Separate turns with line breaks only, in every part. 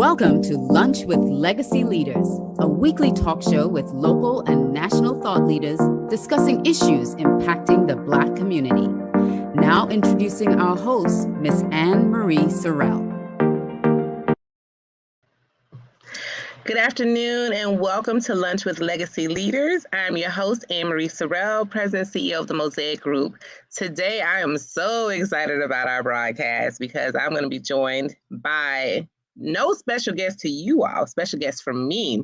Welcome to Lunch with Legacy Leaders, a weekly talk show with local and national thought leaders discussing issues impacting the Black community. Now introducing our host, Miss Ann Marie Sorrell.
Good afternoon and welcome to Lunch with Legacy Leaders. I'm your host, Ann Marie Sorrell, President and CEO of the Mosaic Group. Today, I am so excited about our broadcast because I'm going to be joined by no special guest to you all, special guest from me.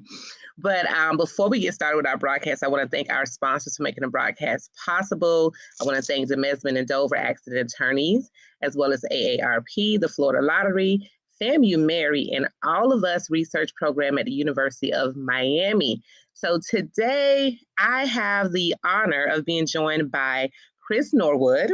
But before we get started with our broadcast, I want to thank our sponsors for making the broadcast possible. I want to thank Demings and Dover Accident Attorneys, as well as AARP, the Florida Lottery, FAMU Mary, and all of us research program at the University of Miami. So today I have the honor of being joined by Crist Norwood,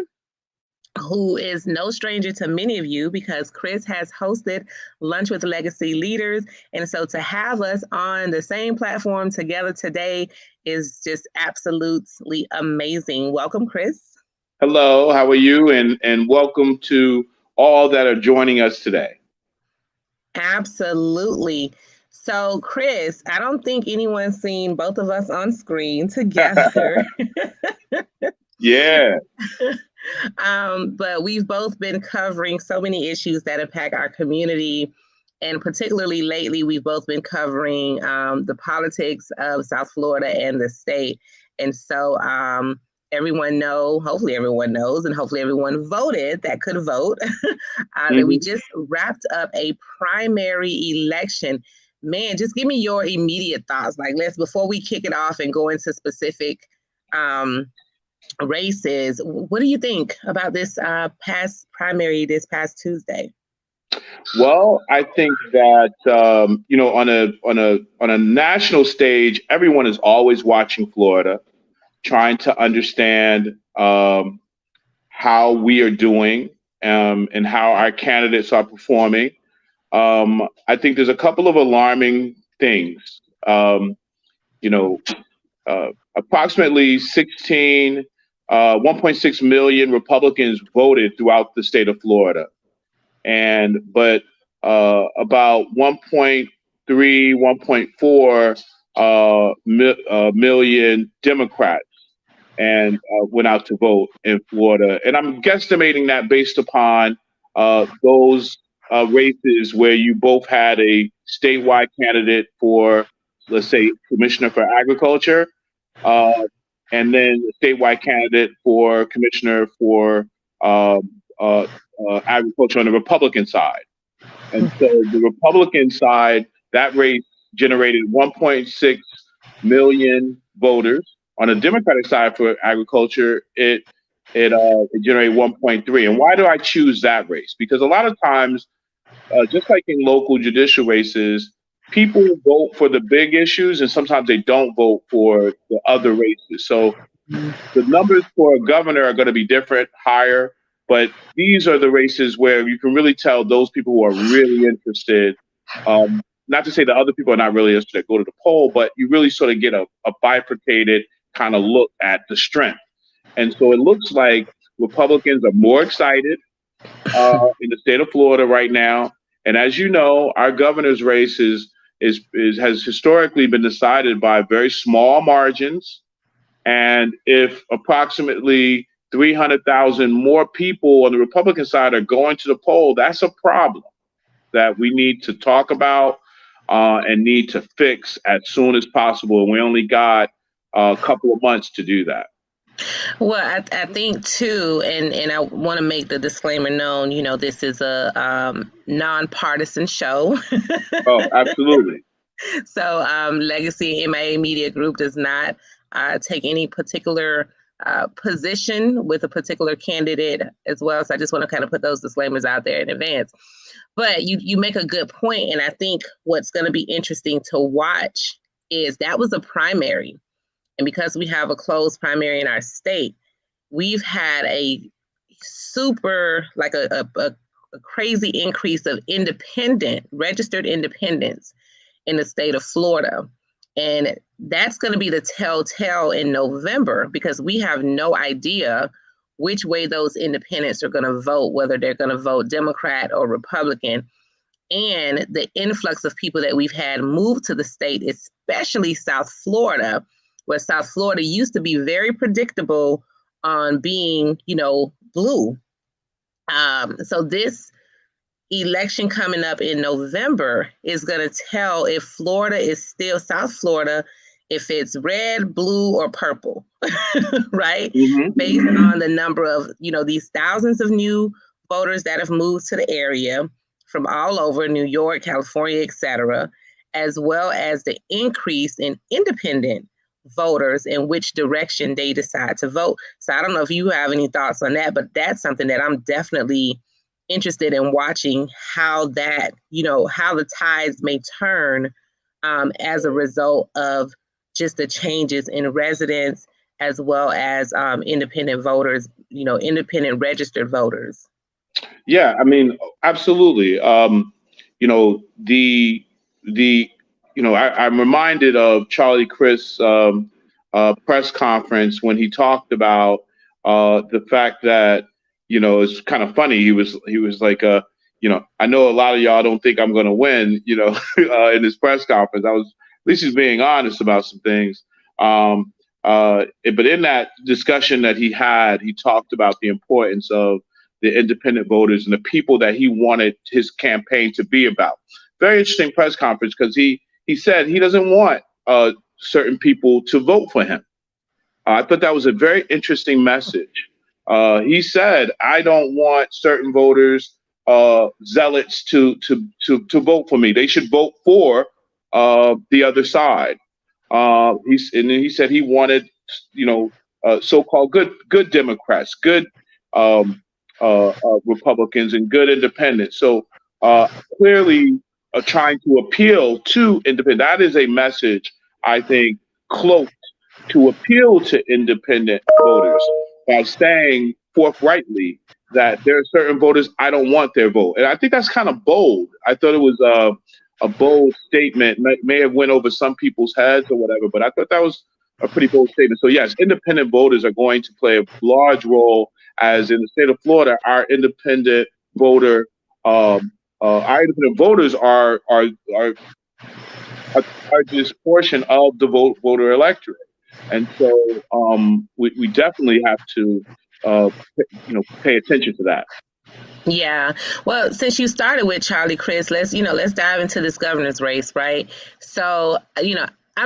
who is no stranger to many of you because Crist has hosted Lunch with Legacy Leaders. And so to have us on the same platform together today is just absolutely amazing. Welcome, Crist.
Hello, how are you? And welcome to all that are joining us today.
Absolutely. So, Crist, I don't think anyone's seen both of us on screen together.
Yeah.
But we've both been covering so many issues that impact our community. And particularly lately, we've both been covering the politics of South Florida and the state. And so hopefully everyone knows, and hopefully everyone voted that could vote, that we just wrapped up a primary election. Man, just give me your immediate thoughts. Before we kick it off and go into specific races, what do you think about this past primary this past Tuesday?
Well, I think that on a national stage, everyone is always watching Florida, trying to understand how we are doing and how our candidates are performing. I think there's a couple of alarming things. Approximately 1.6 million Republicans voted throughout the state of Florida, but about 1.3, 1.4 million Democrats and went out to vote in Florida. And I'm guesstimating that based upon those races where you both had a statewide candidate for, let's say, Commissioner for Agriculture, and then a statewide candidate for Commissioner for Agriculture on the Republican side. And so the Republican side, that race generated 1.6 million voters. On the Democratic side for agriculture, it generated 1.3. And why do I choose that race? Because a lot of times, just like in local judicial races, people vote for the big issues and sometimes they don't vote for the other races. So the numbers for a governor are going to be different, higher, but these are the races where you can really tell those people who are really interested. Not to say that other people are not really interested, go to the poll, but you really sort of get a bifurcated kind of look at the strength. And so it looks like Republicans are more excited in the state of Florida right now. And as you know, our governor's race has historically been decided by very small margins. And if approximately 300,000 more people on the Republican side are going to the poll, that's a problem that we need to talk about and need to fix as soon as possible. And we only got a couple of months to do that.
Well, I think too, and I want to make the disclaimer known, this is a nonpartisan show.
Oh, absolutely.
So Legacy MIA Media Group does not take any particular position with a particular candidate as well. So I just want to kind of put those disclaimers out there in advance. But you make a good point, and I think what's going to be interesting to watch is that was a primary. And because we have a closed primary in our state, we've had a super, a crazy increase of registered independents in the state of Florida. And that's going to be the telltale in November because we have no idea which way those independents are going to vote, whether they're going to vote Democrat or Republican. and the influx of people that we've had move to the state, especially South Florida, where South Florida used to be very predictable on being, blue. So this election coming up in November is going to tell if Florida is still South Florida, if it's red, blue, or purple, right?
Mm-hmm.
Based on the number of, these thousands of new voters that have moved to the area from all over New York, California, et cetera, as well as the increase in independent voters and which direction they decide to vote. So I don't know if you have any thoughts on that, but that's something that I'm definitely interested in watching, how that, how the tides may turn as a result of just the changes in residents as well as independent voters, independent registered voters.
Yeah, I mean, absolutely. I'm reminded of Charlie Crist's press conference when he talked about the fact that, it's kind of funny. He was like, I know a lot of y'all don't think I'm going to win, in this press conference. At least he's being honest about some things. But in that discussion that he had, he talked about the importance of the independent voters and the people that he wanted his campaign to be about. Very interesting press conference, because he said he doesn't want certain people to vote for him. I thought that was a very interesting message. He said, I don't want certain voters, zealots, to vote for me. They should vote for the other side. He said he wanted, so-called good Democrats, good Republicans, and good independents. So clearly trying to appeal to independent. That is a message, I think, cloaked to appeal to independent voters by saying forthrightly that there are certain voters, I don't want their vote. And I think that's kind of bold. I thought it was a bold statement, may have went over some people's heads or whatever, but I thought that was a pretty bold statement. So yes, independent voters are going to play a large role, as in the state of Florida, our independent voters are this portion of the voter electorate. And so we definitely have to pay attention to that.
Yeah. Well, since you started with Charlie Crist, let's dive into this governor's race, right? So, I'm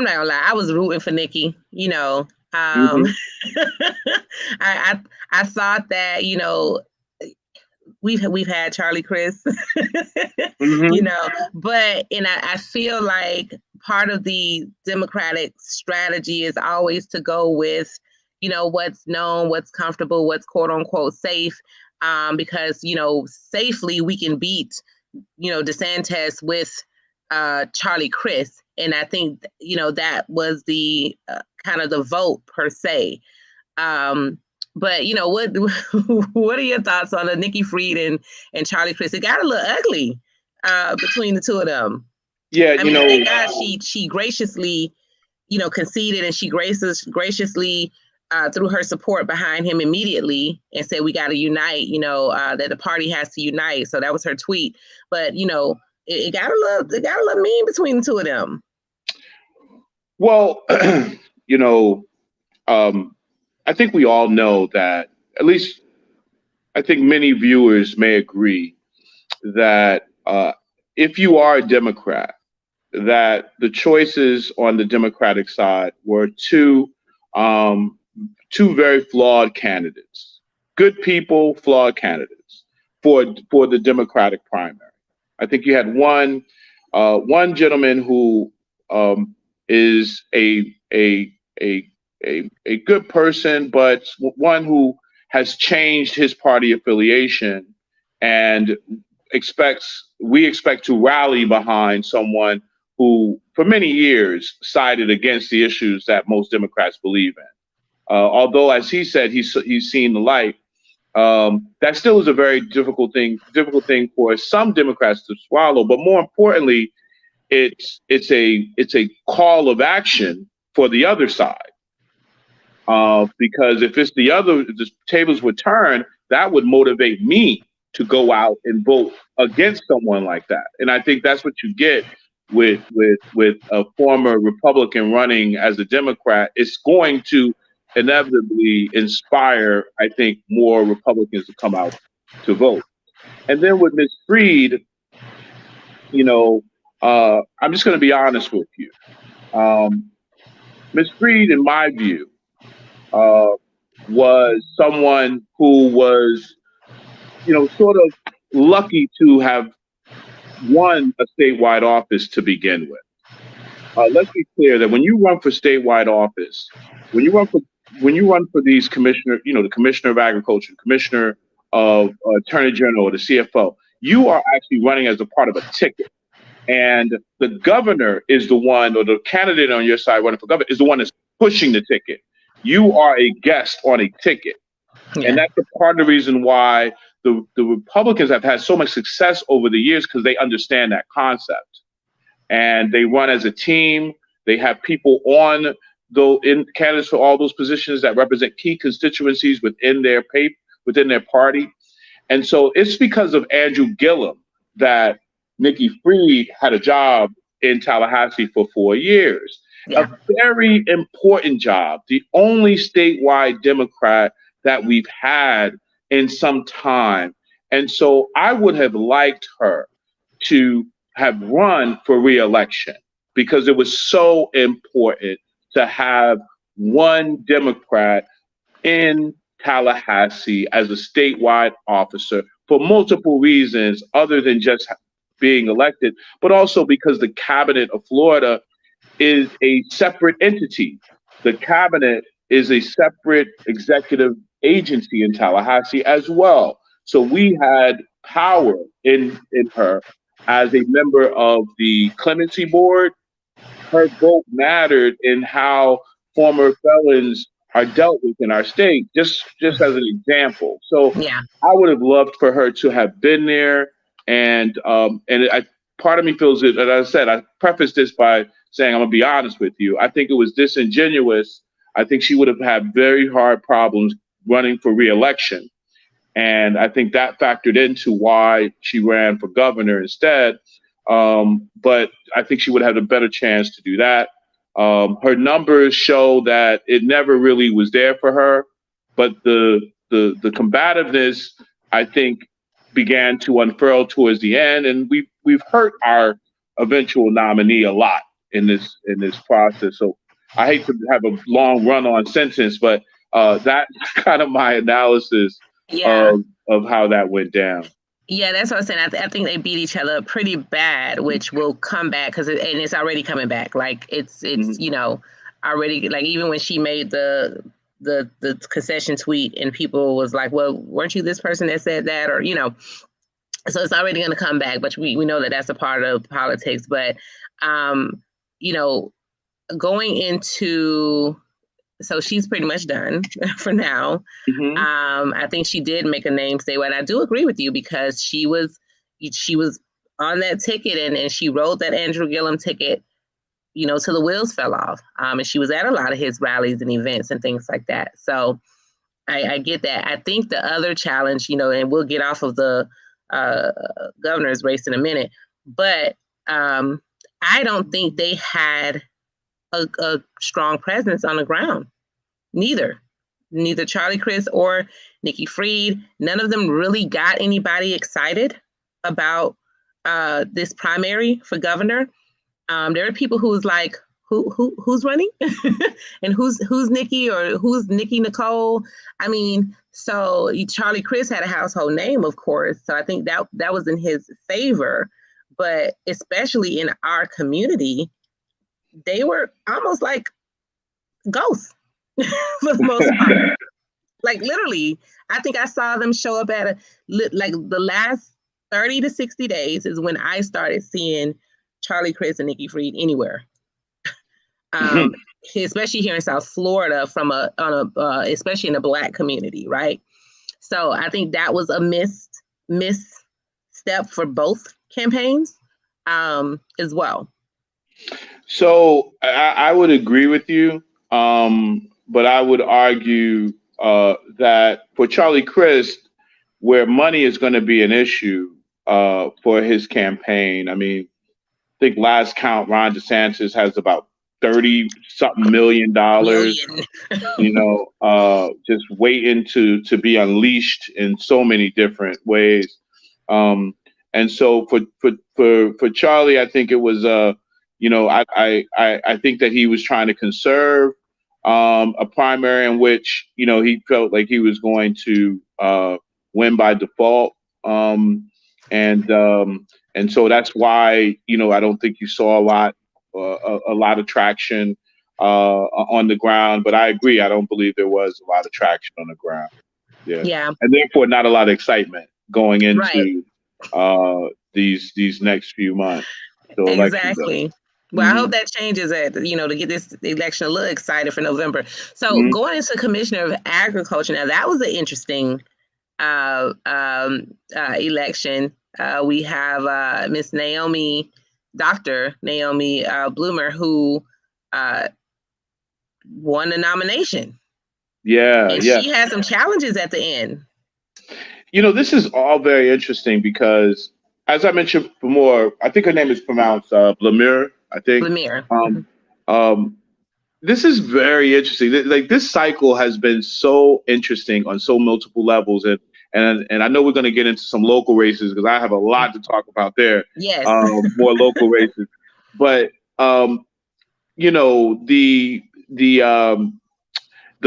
not gonna lie, I was rooting for Nikki,
Mm-hmm.
I thought that, we've had Charlie Crist,
Mm-hmm.
but I feel like part of the Democratic strategy is always to go with, what's known, what's comfortable, what's quote unquote safe, because, safely we can beat, DeSantis with Charlie Crist. And I think, that was the kind of the vote per se. But what are your thoughts on the Nikki Fried and Charlie Crist? It got a little ugly between the two of them.
Yeah,
thank God she graciously, conceded, and she graciously threw her support behind him immediately and said, we got to unite, that the party has to unite. So that was her tweet. But, it got a little mean between the two of them.
Well, I think we all know that, at least I think many viewers may agree, that if you are a Democrat, that the choices on the Democratic side were two very flawed candidates. Good people, flawed candidates for the Democratic primary. I think you had one gentleman who is a good person, but one who has changed his party affiliation and we expect to rally behind someone who for many years sided against the issues that most Democrats believe in. Although, as he said, he's seen the light, that still is a very difficult thing for some Democrats to swallow. But more importantly, it's a call of action for the other side. Because if the tables would turn, that would motivate me to go out and vote against someone like that. And I think that's what you get with a former Republican running as a Democrat. It's going to inevitably inspire, I think, more Republicans to come out to vote. And then with Ms. Freed, you know, I'm just going to be honest with you. Ms. Freed, in my view, was someone who was, sort of lucky to have won a statewide office to begin with. Let's be clear that when you run for statewide office, when you run for these commissioner, the commissioner of agriculture, the commissioner of attorney general, or the CFO, you are actually running as a part of a ticket. And the governor is the one, or the candidate on your side running for governor is the one that's pushing the ticket. You are a guest on a ticket. Yeah. And that's a part of the reason why the Republicans have had so much success over the years, because they understand that concept. And they run as a team. They have people on candidates for all those positions that represent key constituencies within their party. And so it's because of Andrew Gillum that Nikki Freed had a job in Tallahassee for 4 years. Yeah. A very important job, the only statewide Democrat that we've had in some time. And so I would have liked her to have run for re-election, because it was so important to have one Democrat in Tallahassee as a statewide officer for multiple reasons other than just being elected, but also because the cabinet of Florida is a separate entity. The cabinet is a separate executive agency in Tallahassee as well. So we had power in her as a member of the clemency board. Her vote mattered in how former felons are dealt with in our state, just as an example. So yeah. I would have loved for her to have been there. And part of me feels it, as I said, I prefaced this by saying, I'm going to be honest with you. I think it was disingenuous. I think she would have had very hard problems running for re-election. And I think that factored into why she ran for governor instead. But I think she would have a better chance to do that. Her numbers show that it never really was there for her. But the combativeness, I think, began to unfurl towards the end. And we've hurt our eventual nominee a lot in this process. So I hate to have a long run-on sentence, but that's kind of my analysis of how that went down.
Yeah, that's what I'm saying. I think they beat each other up pretty bad, which will come back and it's already coming back. Like it's already, like, even when she made the concession tweet and people was like, well, weren't you this person that said that? Or, so it's already going to come back, but we know that that's a part of politics. But, going into, so she's pretty much done for now. Mm-hmm. I think she did make a name statewide. I do agree with you, because she was on that ticket and she rode that Andrew Gillum ticket, till the wheels fell off. And she was at a lot of his rallies and events and things like that. So I get that. I think the other challenge, and we'll get off of the governor's race in a minute, but I don't think they had a strong presence on the ground. Neither Charlie Crist or Nikki Freed. None of them really got anybody excited about this primary for governor. There are people who was like, who's running and who's Nikki, or who's Nikki Nicole. I mean, so Charlie Crist had a household name, of course. So I think that was in his favor, but especially in our community, they were almost like ghosts for the most part. Like literally, I think I saw them show up at like the last 30 to 60 days is when I started seeing Charlie Crist and Nikki Freed anywhere. Especially here in South Florida, especially in the Black community, right? So I think that was a misstep for both campaigns as well.
So I would agree with you, but I would argue that for Charlie Crist, where money is going to be an issue for his campaign. I mean, I think last count, Ron DeSantis has about $30-something million, just waiting to be unleashed in so many different ways. And so for Charlie, I think it was I think that he was trying to conserve a primary in which he felt like he was going to win by default, and so that's why I don't think you saw a lot of traction on the ground. But I agree, I don't believe there was a lot of traction on the ground. Yeah. And therefore not a lot of excitement going into these next few months. So
exactly. Well, I hope that changes to get this election a little excited for November. So going into Commissioner of Agriculture, now that was an interesting election. We have Miss Dr. Naomi Bloomer, who won the nomination.
Yeah.
She had some challenges at the end.
This is all very interesting because, as I mentioned before, I think her name is pronounced Bloomer. I think.
Bloomer.
This is very interesting. Like, this cycle has been so interesting on so multiple levels, and I know we're going to get into some local races because I have a lot to talk about there.
Yes.
More local races, but the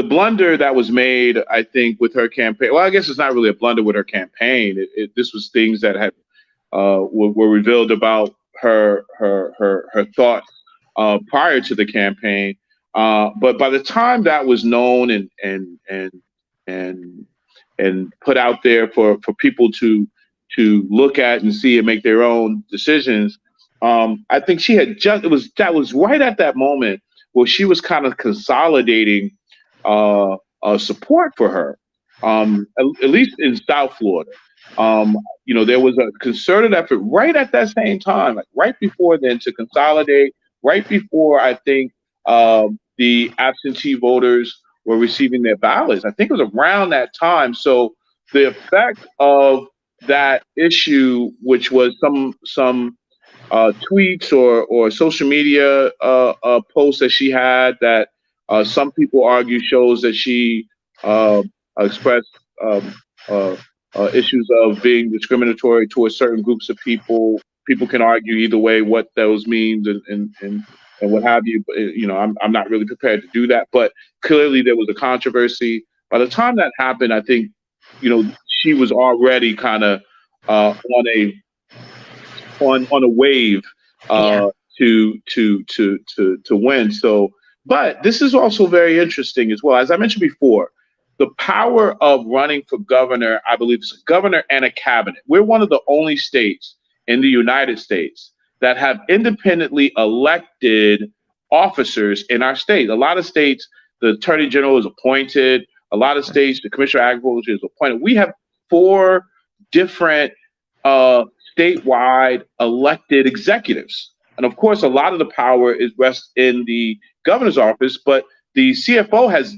blunder that was made, I think, with her campaign. Well, I guess it's not really a blunder with her campaign. This was things that had were revealed about her thoughts prior to the campaign. But by the time that was known and put out there for people to look at and see and make their own decisions, I think she had that was right at that moment where she was kind of consolidating support for her, at least in South Florida. There was a concerted effort right at that same time, like right before then, to consolidate. Right before, I think, the absentee voters were receiving their ballots. I think it was around that time. So the effect of that issue, which was some tweets or social media posts that she had that some people argue shows that she expressed issues of being discriminatory towards certain groups of people. People can argue either way what those means and what have you. But, I'm not really prepared to do that. But clearly there was a controversy. By the time that happened, I think, she was already kind of on a wave to win. So, but this is also very interesting as well. As I mentioned before, the power of running for governor, I believe, is a governor and a cabinet. We're one of the only states in the United States that have independently elected officers in our state. A lot of states, the Attorney General is appointed. A lot of states, the Commissioner of Agriculture is appointed. We have 4 different statewide elected executives. And of course, a lot of the power rests in the governor's office, but the CFO has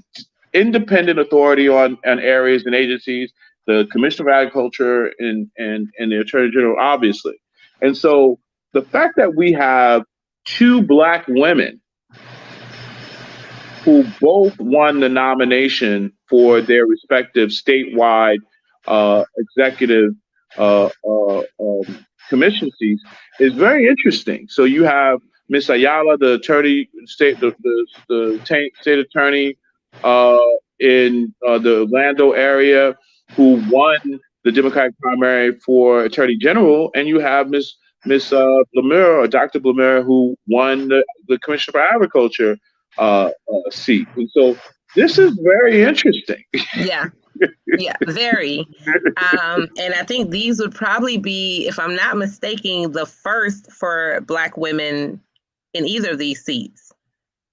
independent authority on areas and agencies, the Commissioner of Agriculture and the Attorney General, obviously. And so the fact that we have 2 Black women who both won the nomination for their respective statewide executive commission seats is very interesting. So you have Miss Ayala, the state attorney in the Orlando area, who won the Democratic primary for Attorney General, and you have Miss Bloomer, or Dr. Bloomer, who won the Commissioner for Agriculture seat. And so this is very interesting.
Yeah. Yeah, very. And I think these would probably be, if I'm not mistaken, the first for Black women in either of these seats,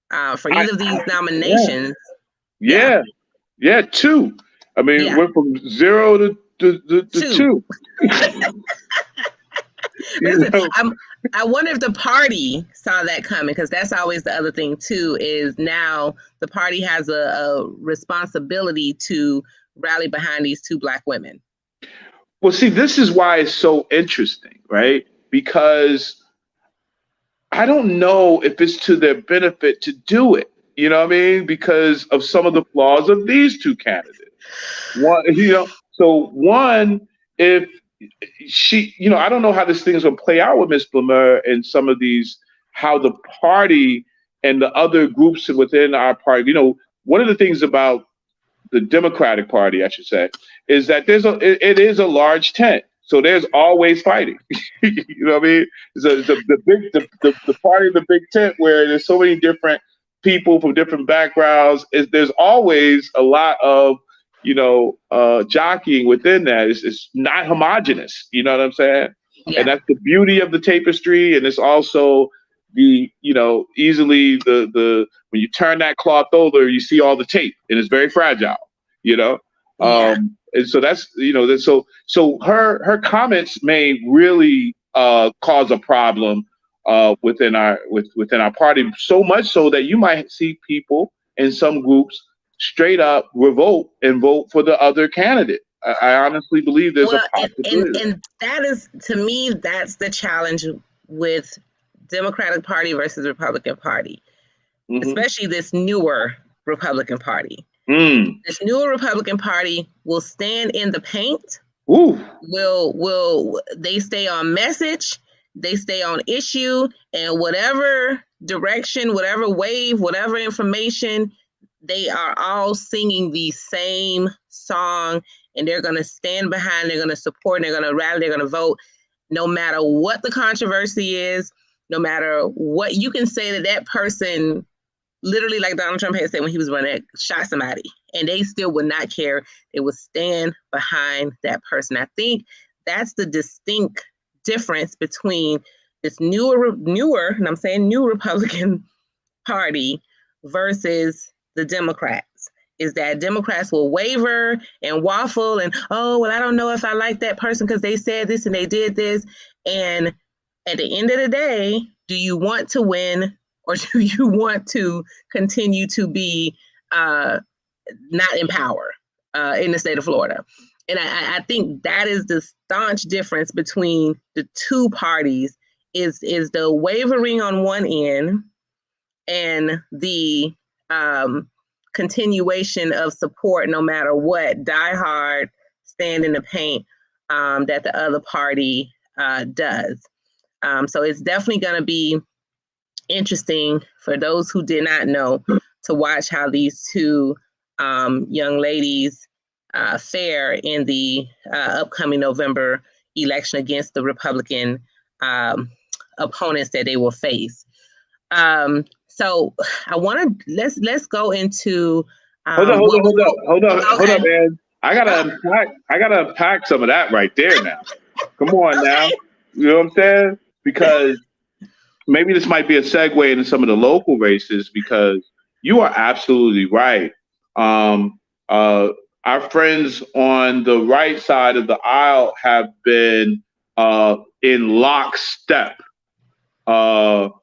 for either of these nominations.
Yeah, 2. I mean, we're from 0 to 2.
Listen, I wonder if the party saw that coming, because that's always the other thing too, is now the party has a responsibility to rally behind these 2 Black women.
Well, see, this is why it's so interesting, right? Because I don't know if it's to their benefit to do it. You know what I mean? Because of some of the flaws of these two candidates. One, if she, I don't know how this thing is going to play out with Ms. Blumer and some of these, how the party and the other groups within our party, one of the things about the Democratic Party, I should say, is that it is a large tent. So there's always fighting. You know what I mean? The party of the big tent where there's so many different people from different backgrounds. There's always a lot of jockeying within that. It's not homogenous. You know what I'm saying? Yeah. And that's the beauty of the tapestry, and it's also the easily the when you turn that cloth over, you see all the tape, and it's very fragile. Yeah. And so that's so her comments may really cause a problem within our party, so much so that you might see people in some groups straight up revolt and vote for the other candidate. I honestly believe there's a possibility.
And that is, to me, that's the challenge with Democratic Party versus Republican Party, especially this newer Republican Party. This newer Republican Party will stand in the paint.
Ooh.
Will they stay on message? They stay on issue, and whatever direction, whatever wave, whatever information, they are all singing the same song, and they're going to stand behind, they're going to support, they're going to rally, they're going to vote, no matter what the controversy is, no matter what. You can say that person, literally like Donald Trump had said when he was running, shot somebody, and they still would not care. They would stand behind that person. I think that's the distinct difference between this newer, and I'm saying new Republican Party versus the Democrats, is that Democrats will waver and waffle and, I don't know if I like that person because they said this and they did this. And at the end of the day, do you want to win, or do you want to continue to be not in power in the state of Florida? And I think that is the staunch difference between the two parties, is the wavering on one end and the continuation of support no matter what, die hard, stand in the paint, that the other party does. So it's definitely going to be interesting for those who did not know to watch how these two young ladies fare in the upcoming November election against the Republican opponents that they will face. So I want to let's go into.
Hold up, man. I gotta unpack some of that right there now. Come on now, you know what I'm saying? Because maybe this might be a segue into some of the local races, because you are absolutely right. Our friends on the right side of the aisle have been in lockstep on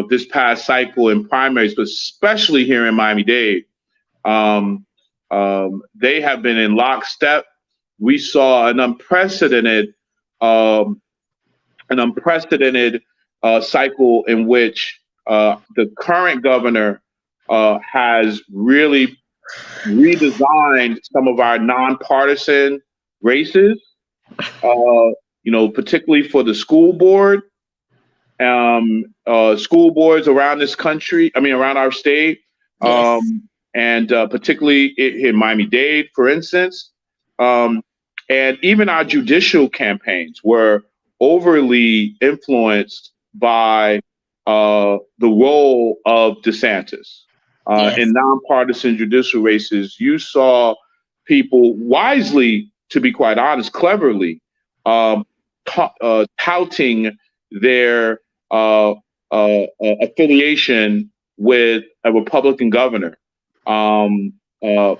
this past cycle in primaries, but especially here in Miami-Dade. They have been in lockstep. We saw an unprecedented cycle in which the current governor has really redesigned some of our nonpartisan races, particularly for the school board. School boards around this country, around our state, yes. And particularly in Miami-Dade, for instance. And even our judicial campaigns were overly influenced by the role of DeSantis. Yes. In nonpartisan judicial races, you saw people wisely, to be quite honest, cleverly, touting their affiliation with a Republican governor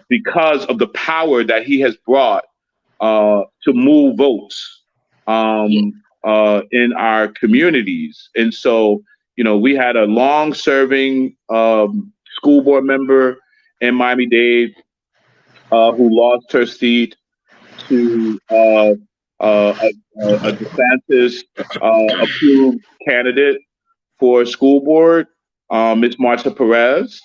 because of the power that he has brought to move votes in our communities. And so, we had a long-serving school board member in Miami-Dade who lost her seat to a DeSantis approved candidate for school board, Ms. Marcia Perez.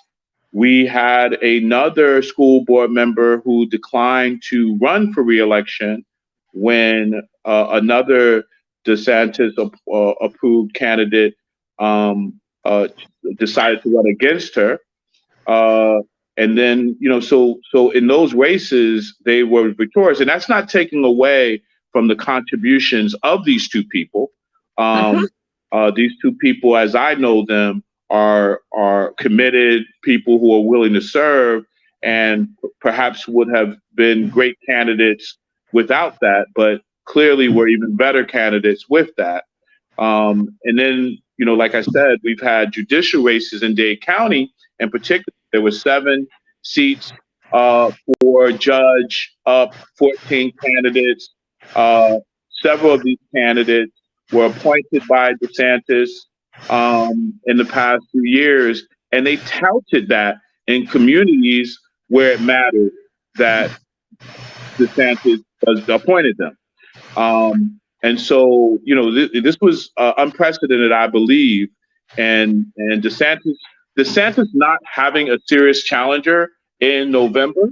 We had another school board member who declined to run for re-election when another DeSantis approved candidate decided to run against her. And then, so in those races, they were victorious. And that's not taking away from the contributions of these two people. These two people, as I know them, are committed people who are willing to serve and perhaps would have been great candidates without that, but clearly were even better candidates with that. And then, like I said, we've had judicial races in Dade County in particular. There were 7 seats for judge, up 14 candidates. Several of these candidates were appointed by DeSantis in the past few years, and they touted that in communities where it mattered that DeSantis appointed them. And so, this was unprecedented, I believe, and DeSantis not having a serious challenger in November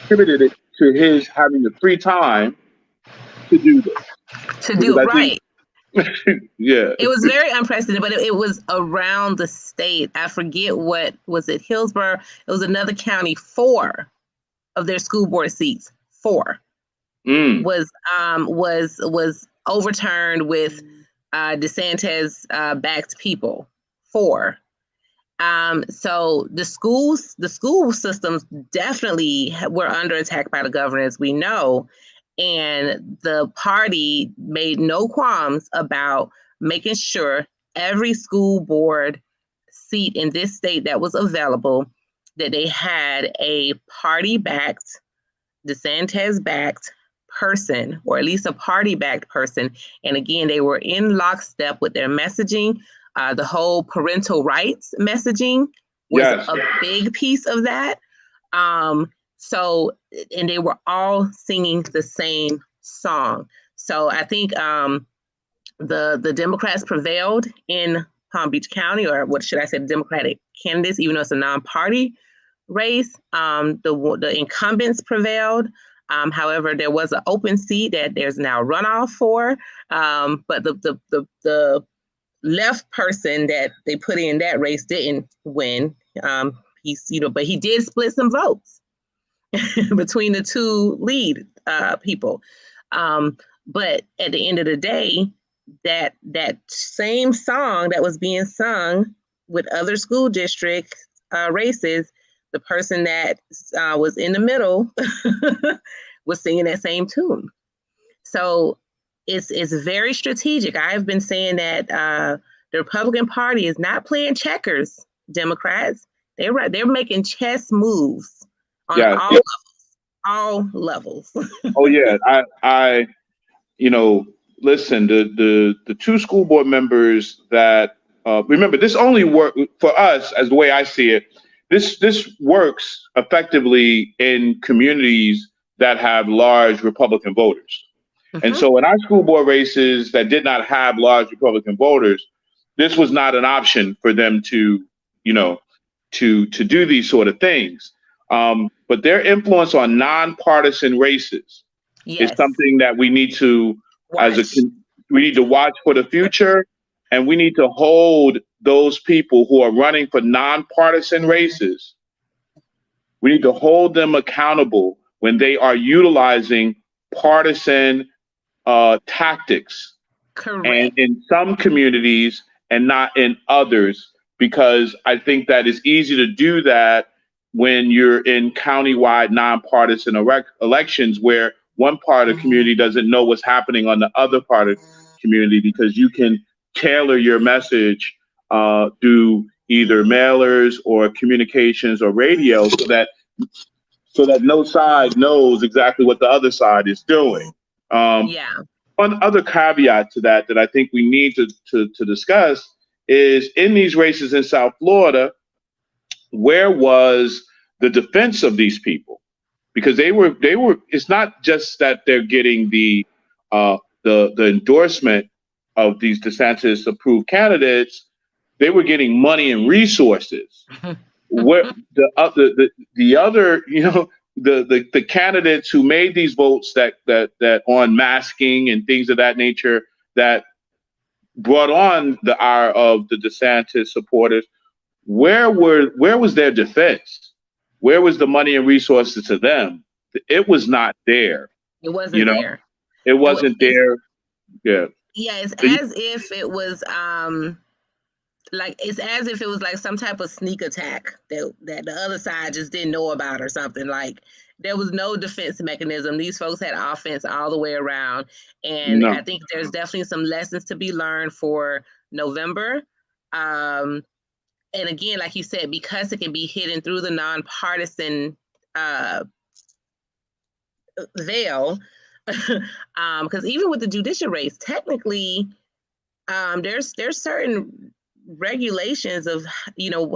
attributed it to his having the free time to do this.
Right.
Yeah.
It was very unprecedented, but it was around the state. I forget what was it, Hillsborough? It was another county. 4 of their school board seats, 4 was overturned with DeSantis backed people. 4. So the school systems definitely were under attack by the governor, as we know. And the party made no qualms about making sure every school board seat in this state that was available, that they had a party-backed, DeSantis-backed person, or at least a party-backed person. And again, they were in lockstep with their messaging. The whole parental rights messaging was a big piece of that. So, and they were all singing the same song. So I think the Democrats prevailed in Palm Beach County, or what should I say, the Democratic candidates, even though it's a non-party race. The incumbents prevailed. However, there was an open seat that there's now runoff for. But the left person that they put in that race didn't win. But he did split some votes between the two lead people. But at the end of the day, that same song that was being sung with other school district races, the person that was in the middle was singing that same tune. So it's very strategic. I've been saying that the Republican Party is not playing checkers, Democrats. They're making chess moves on all levels.
Oh yeah, I listen, the 2 school board members that remember, this only work for us, as the way I see it. This works effectively in communities that have large Republican voters. And so in our school board races that did not have large Republican voters, this was not an option for them to do these sort of things. But their influence on nonpartisan races is something that we need to watch for the future, and we need to hold those people who are running for nonpartisan races. We need to hold them accountable when they are utilizing partisan tactics.
Correct.
And in some communities and not in others, because I think that it's easy to do that when you're in countywide nonpartisan elections where one part of the community doesn't know what's happening on the other part of the community, because you can tailor your message through either mailers or communications or radio so that no side knows exactly what the other side is doing. One other caveat to that I think we need to discuss is, in these races in South Florida, where was the defense of these people? because they were. It's not just that they're getting the endorsement of these DeSantis approved candidates. They were getting money and resources. Where the other, the candidates who made these votes that on masking and things of that nature that brought on the ire of the DeSantis supporters, where was their defense? Where was the money and resources to them? It was not there.
It wasn't there.
It wasn't there. Yeah.
Yeah, it's as if it was it's as if it was like some type of sneak attack that the other side just didn't know about or something. Like there was no defense mechanism. These folks had offense all the way around. And I think there's definitely some lessons to be learned for November. And again, like you said, because it can be hidden through the nonpartisan veil, because even with the judicial race, technically, there's certain regulations of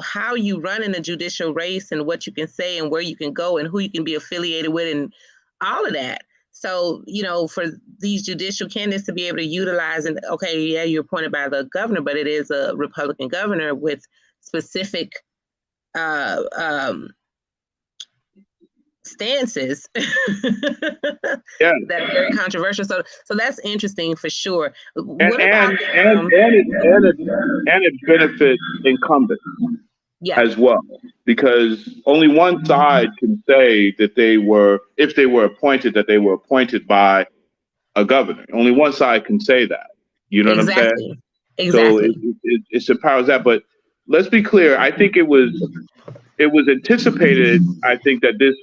how you run in a judicial race and what you can say and where you can go and who you can be affiliated with and all of that. So for these judicial candidates to be able to utilize, and okay, yeah, you're appointed by the governor, but it is a Republican governor with specific stances that are very controversial. So that's interesting for sure.
It benefits incumbents as well, because only one side can say that if they were appointed, that they were appointed by a governor. Only one side can say that. You know what I'm saying? Exactly. So it empowers that. But let's be clear. I think it was anticipated. I think that this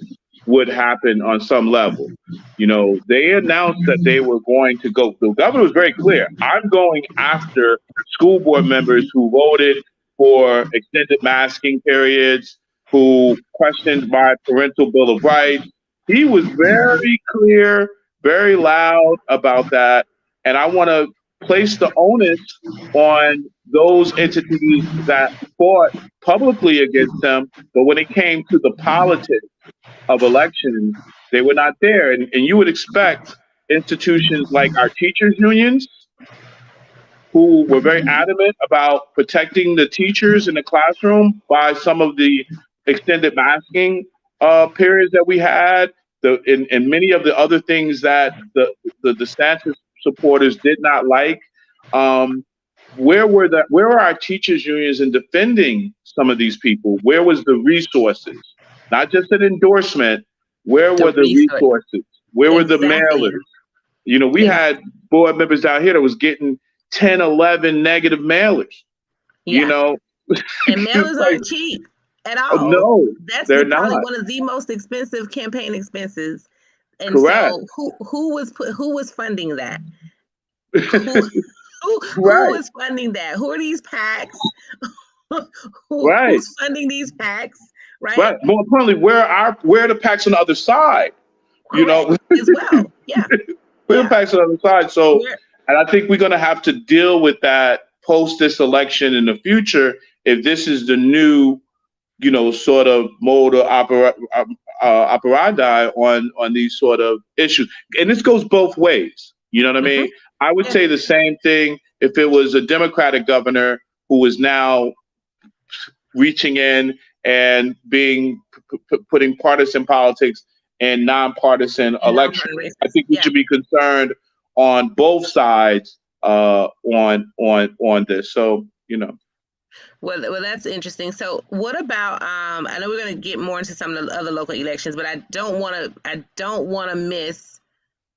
would happen on some level. They announced that they were going to go. The governor was very clear. I'm going after school board members who voted for extended masking periods, who questioned my parental bill of rights. He was very clear, very loud about that. And I want to place the onus on those entities that fought publicly against them. But when it came to the politics of elections, they were not there. And you would expect institutions like our teachers' unions, who were very adamant about protecting the teachers in the classroom by some of the extended masking periods that we had, and many of the other things that the DeSantis supporters did not like. Where were our teachers' unions in defending some of these people? Where was the resources? Not just an endorsement. Where were the resources? Where were the mailers? We had board members down here that was getting 10, 11 negative mailers. And
mailers aren't cheap at all.
No, they're
probably
not.
One of the most expensive campaign expenses. And
correct.
So who was funding that? Who was funding that? Who are these PACs? Who's funding these PACs? Right.
More importantly, where are the PACs on the other side?
As well. Yeah.
Where the PACs on the other side? So, and I think we're going to have to deal with that post this election in the future, if this is the new, sort of mode of operandi on these sort of issues. And this goes both ways. You know what I mean? I would say the same thing if it was a Democratic governor who is now reaching in and putting partisan politics in nonpartisan elections. I think we should be concerned on both sides on this. So,
Well, that's interesting. So what about, I know we're going to get more into some of the other local elections, but I don't want to miss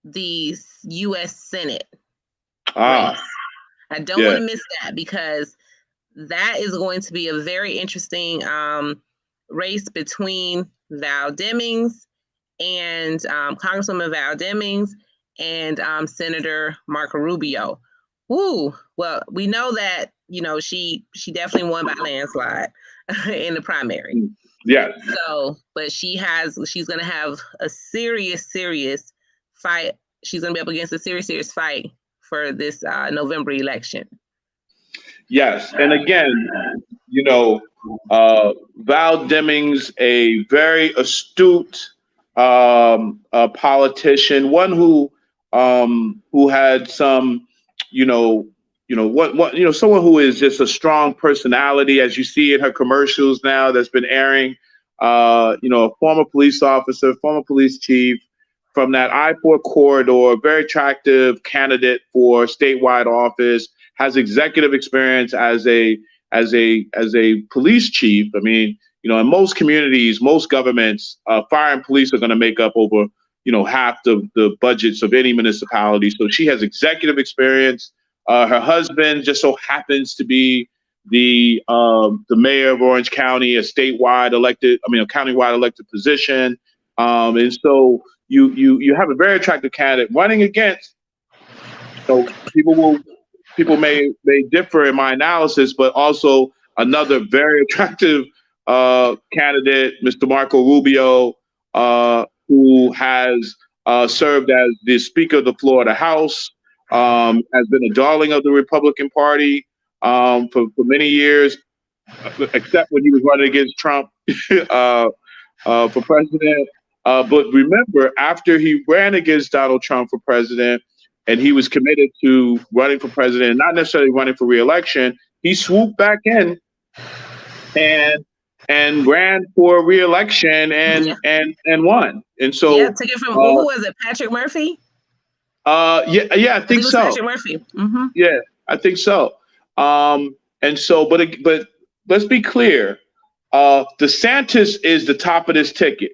the U.S. Senate race. I don't want to miss that, because that is going to be a very interesting race between Val Demings and Congresswoman Val Demings and Senator Marco Rubio. Woo! Well, we know that she definitely won by landslide in the primary.
Yeah.
So, but she's going to have a serious fight. She's going to be up against a serious fight for this November election.
Yes, and again, Val Demings, a very astute a politician, one who had some, someone who is just a strong personality, as you see in her commercials now that's been airing. A former police officer, former police chief from that I-4 corridor, very attractive candidate for statewide office, has executive experience as a police chief. I mean, in most communities, most governments, fire and police are going to make up over, half the budgets of any municipality. So she has executive experience. Her husband just so happens to be the mayor of Orange County, a countywide elected position. And so you have a very attractive candidate running against. So people may differ in my analysis, but also another very attractive candidate, Mr. Marco Rubio, who has served as the Speaker of the Florida House, has been a darling of the Republican Party for many years, except when he was running against Trump for president. But remember, after he ran against Donald Trump for president, and he was committed to running for president, and not necessarily running for re-election, he swooped back in and ran for re-election and won. And so
took it from who was it? Patrick Murphy?
I think so.
Patrick Murphy. Mm-hmm.
Yeah, I think so. And so, but let's be clear. DeSantis is the top of this ticket.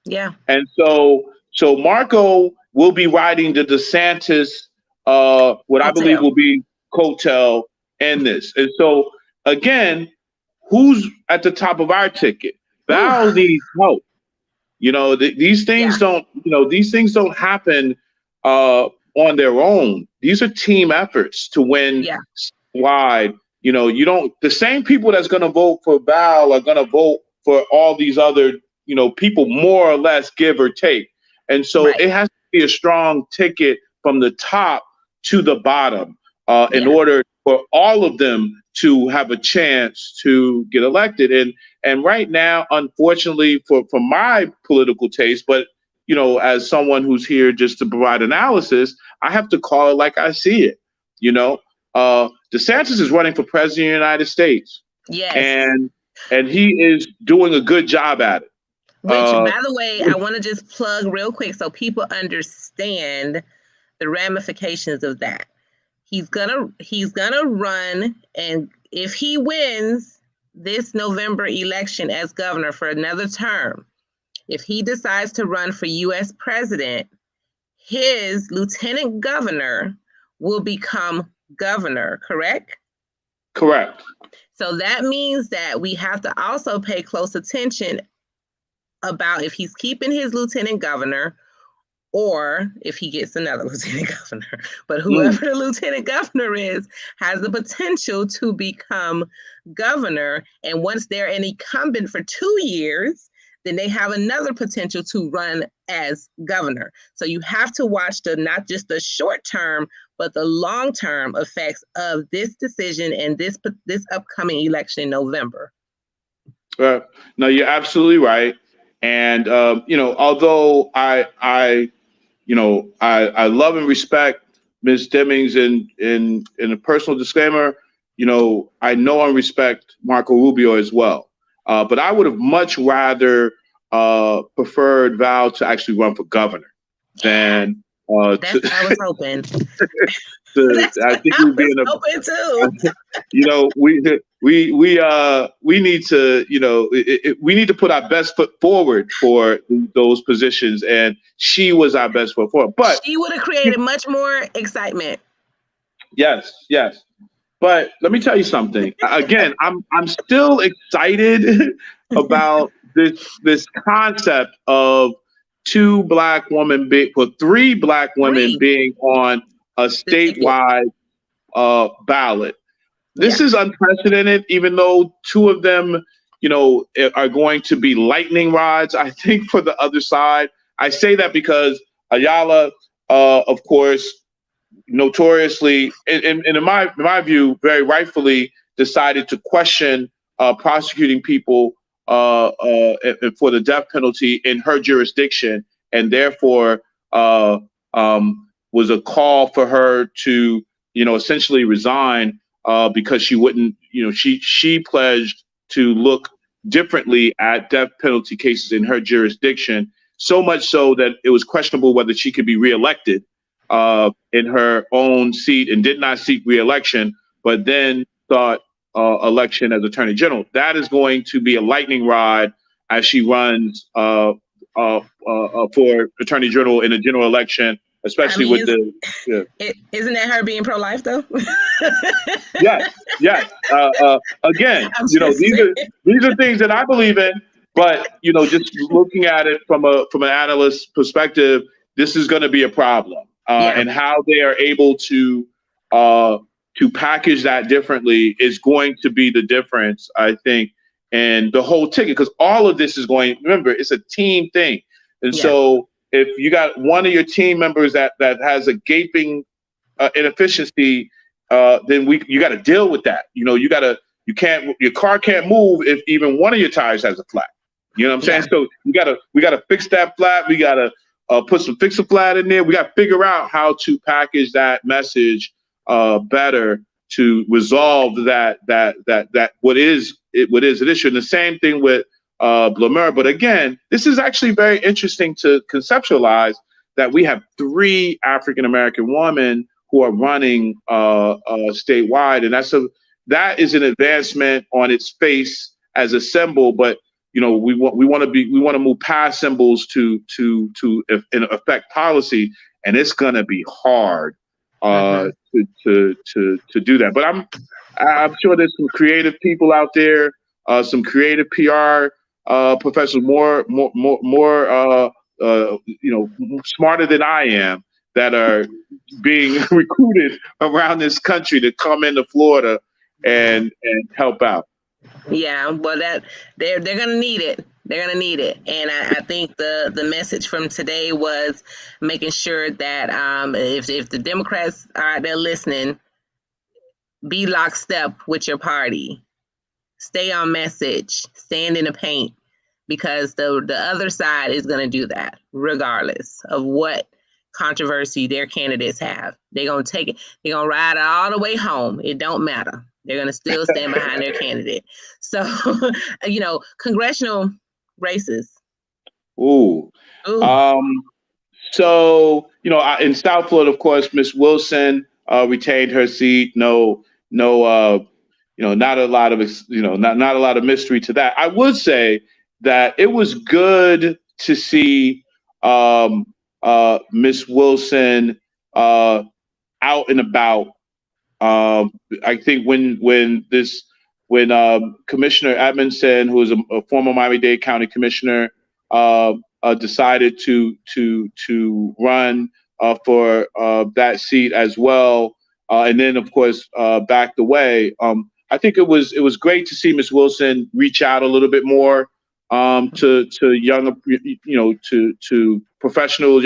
Yeah.
And so Marco will be riding the DeSantis, what I believe will be coattail in this. And so again, who's at the top of our ticket? Val needs help. These things don't happen on their own. These are team efforts to win wide. The same people that's going to vote for Val are going to vote for all these other, people, more or less, give or take. And so it has to be a strong ticket from the top to the bottom in order for all of them to have a chance to get elected. And right now, unfortunately, for my political taste, but as someone who's here just to provide analysis, I have to call it like I see it. DeSantis is running for president of the United States.
Yes.
And he is doing a good job at it.
Which, by the way, I want to just plug real quick so people understand the ramifications of that. He's gonna run, and if he wins this November election as governor for another term, if he decides to run for U.S. president, his lieutenant governor will become governor, correct?
Correct.
So that means that we have to also pay close attention about if he's keeping his lieutenant governor or if he gets another lieutenant governor. But whoever the lieutenant governor is has the potential to become governor. And once they're an incumbent for 2 years, then they have another potential to run as governor. So you have to watch not just the short term, but the long term effects of this decision and this upcoming election in November.
No, you're absolutely right. And although I love and respect Ms. Demings in a personal disclaimer, I know and respect Marco Rubio as well. But I would have much rather preferred Val to actually run for governor than
that's what I was hoping.
I think we'd be in a
hoping too.
We need to we need to put our best foot forward for those positions, and she was our best foot forward. But
she would have created much more excitement.
Yes. But let me tell you something. Again, I'm still excited about this concept of three black women being on a statewide ballot. This is unprecedented, even though two of them, are going to be lightning rods, I think, for the other side. I say that because Ayala, of course, notoriously, and in my view, very rightfully decided to question prosecuting people for the death penalty in her jurisdiction, and therefore was a call for her to, essentially resign because she wouldn't, she pledged to look differently at death penalty cases in her jurisdiction, so much so that it was questionable whether she could be reelected in her own seat, and did not seek reelection, but then thought election as Attorney General. That is going to be a lightning rod as she runs for Attorney General in a general election, especially with the. Yeah.
Isn't that her being pro-life though?
Yes. Again, these are things that I believe in, but just looking at it from an analyst perspective, this is going to be a problem, and how they are able to package that differently is going to be the difference, I think, and the whole ticket, because all of this is going. Remember, it's a team thing, and so if you got one of your team members that has a gaping inefficiency, then you got to deal with that. Your car can't move if even one of your tires has a flat. You know what I'm saying? So we gotta fix that flat. We gotta put some fix-a-flat in there. We got to figure out how to package that message better to resolve that what is an issue. And the same thing with Blamur. But again, this is actually very interesting to conceptualize that we have 3 African-American women who are running statewide. And that is an advancement on its face as a symbol, but we want to move past symbols to affect policy, and it's going to be hard to do that. But I'm sure there's some creative people out there, some creative PR professionals, more smarter than I am, that are being recruited around this country to come into Florida and help out.
Yeah, well, that they're gonna need it. They're gonna need it, and I think the message from today was making sure that if the Democrats are out there listening, be lockstep with your party, stay on message, stand in the paint, because the other side is gonna do that regardless of what controversy their candidates have. They're gonna take it. They're gonna ride it all the way home. It don't matter. They're going to still stand behind their candidate. So, congressional races.
Ooh. So, in South Florida, of course, Miss Wilson retained her seat. No, not a lot of, not a lot of mystery to that. I would say that it was good to see Miss Wilson out and about. I think when Commissioner Edmondson, who was a former Miami-Dade County Commissioner, decided to run for that seat as well, and then of course backed away. I think it was great to see Ms. Wilson reach out a little bit more to young, to young professionals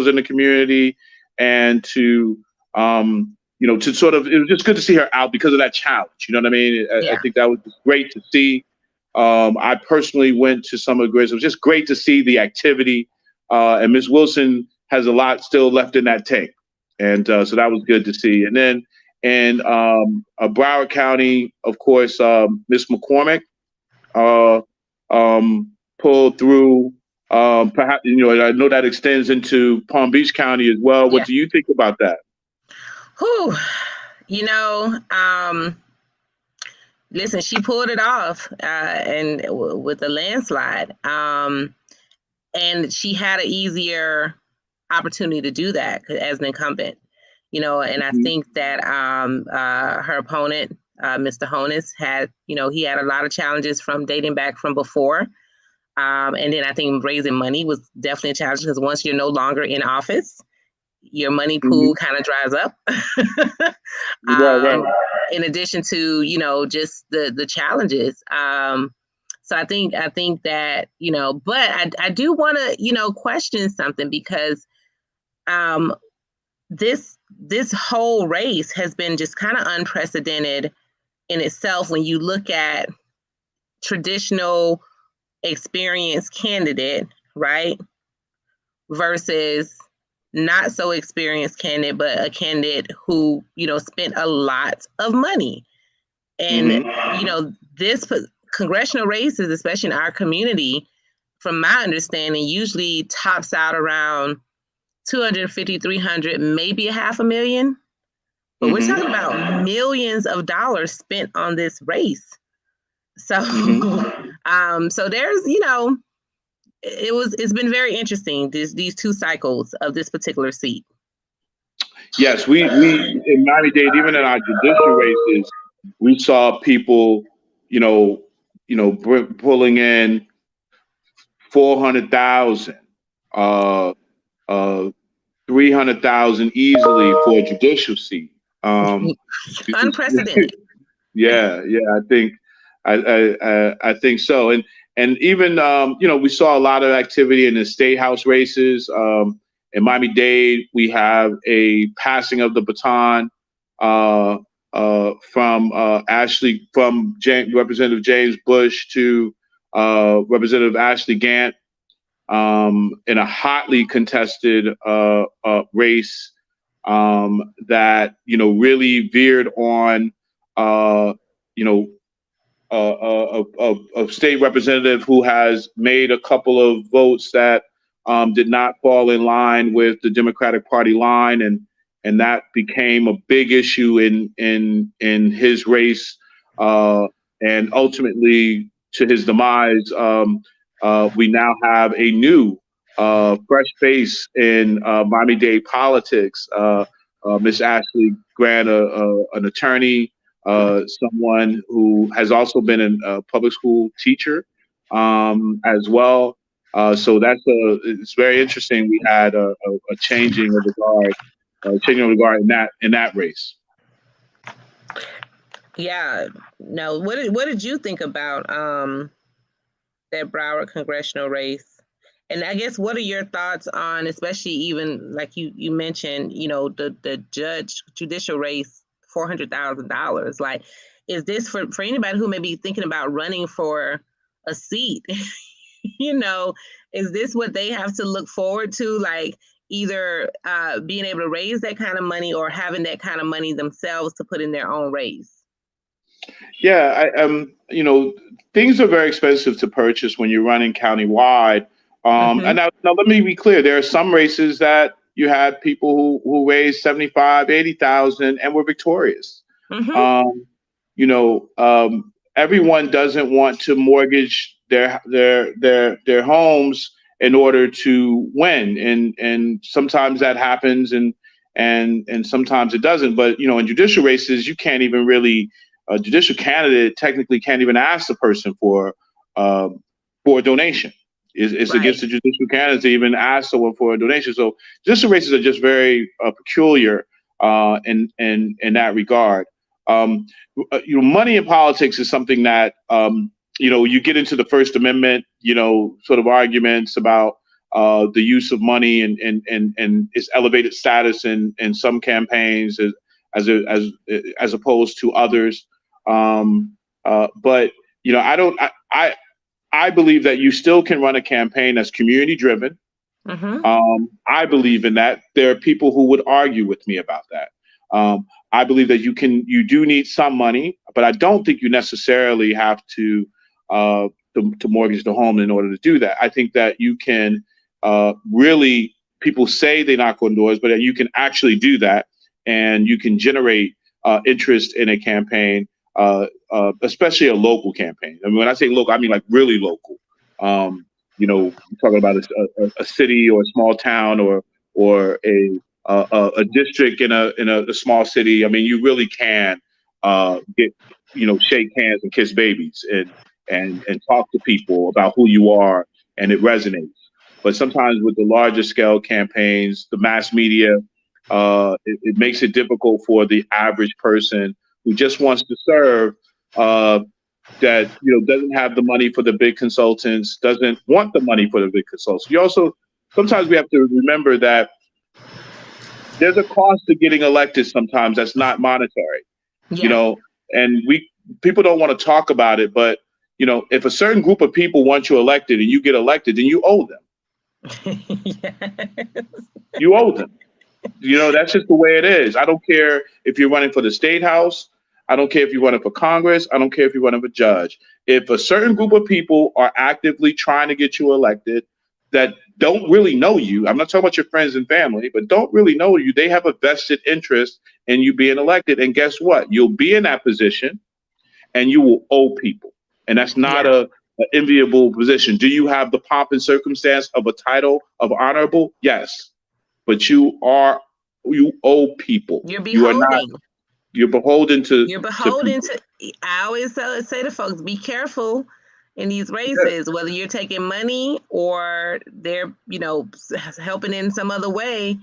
in the community, and to to sort of, it was just good to see her out because of that challenge. You know what I mean? I think that was great to see. I personally went to some of the grids. It was just great to see the activity. And Ms. Wilson has a lot still left in that tank. And so that was good to see. And then in Broward County, of course, Ms. McCormick pulled through. Perhaps, I know that extends into Palm Beach County as well. What do you think about that?
Whew, listen, she pulled it off and with a landslide. And she had an easier opportunity to do that as an incumbent, and I think that her opponent, Mr. Honus, had, he had a lot of challenges from dating back from before. And then I think raising money was definitely a challenge, because once you're no longer in office, your money pool kind of dries up.
Right.
In addition to, just the challenges. So I think that, but I do want to, question something, because this whole race has been just kind of unprecedented in itself when you look at traditional experienced candidate, right? Versus not so experienced candidate, but a candidate who, spent a lot of money. And, this congressional races, especially in our community, from my understanding, usually tops out around 250, 300, maybe $500,000. But we're talking about millions of dollars spent on this race. So, so there's, it's been very interesting, these two cycles of this particular seat.
Yes, we in Miami-Dade, even in our judicial races, we saw people, pulling in 400,000, 300,000 easily for a judicial seat.
Unprecedented.
Yeah, I think so. And even we saw a lot of activity in the state house races. In Miami-Dade, we have a passing of the baton from Representative James Bush to Representative Ashley Gant in a hotly contested race that really veered on a state representative who has made a couple of votes that did not fall in line with the Democratic Party line, and that became a big issue in his race, and ultimately to his demise. We now have a new fresh face in Miami-Dade politics. Miss Ashley Grant, an attorney, someone who has also been a public school teacher as well. So it's very interesting. We had a changing of the guard in that race.
Yeah. No. What did you think about that Broward congressional race? And I guess what are your thoughts on, especially even like you mentioned, the judicial race, $400,000. Like, is this for anybody who may be thinking about running for a seat? Is this what they have to look forward to? Like either being able to raise that kind of money or having that kind of money themselves to put in their own race?
Yeah, things are very expensive to purchase when you're running countywide. And now let me be clear. There are some races that you had people who raised 75, 80,000 and were victorious. Everyone doesn't want to mortgage their homes in order to win, and sometimes that happens, and sometimes it doesn't. But in judicial races, you can't even really. A judicial candidate technically can't even ask the person for a donation. It's right. Against the judicial candidate to even ask someone for a donation. So judicial races are just very peculiar in that regard. Money in politics is something that you get into the First Amendment, sort of arguments about the use of money and its elevated status in some campaigns as opposed to others. But I believe that you still can run a campaign that's community driven. I believe in that. There are people who would argue with me about that. I believe that you do need some money, but I don't think you necessarily have to mortgage the home in order to do that. I think that you can really, people say they knock on doors, but you can actually do that, and you can generate interest in a campaign, especially a local campaign. I mean, when I say local, I mean like really local. We're talking about a city or a small town or a district in a small city. I mean, you really can get shake hands and kiss babies and talk to people about who you are, and it resonates. But sometimes with the larger scale campaigns, the mass media, it makes it difficult for the average person who just wants to serve, that doesn't have the money for the big consultants, doesn't want the money for the big consultants. Sometimes we have to remember that there's a cost to getting elected sometimes that's not monetary. And people don't want to talk about it, but if a certain group of people want you elected and you get elected, then you owe them.
Yes.
You owe them. That's just the way it is. I don't care if you're running for the state house. I don't care if you're running for Congress. I don't care if you're running for judge. If a certain group of people are actively trying to get you elected that don't really know you, I'm not talking about your friends and family, but don't really know you, they have a vested interest in you being elected. And guess what? You'll be in that position and you will owe people. And that's not an enviable position. Do you have the pomp and circumstance of a title of honorable? Yes. But you owe people.
You're beholding.
You're beholden to.
You're beholden to. I always say to folks, be careful in these races, whether you're taking money or they're, helping in some other way.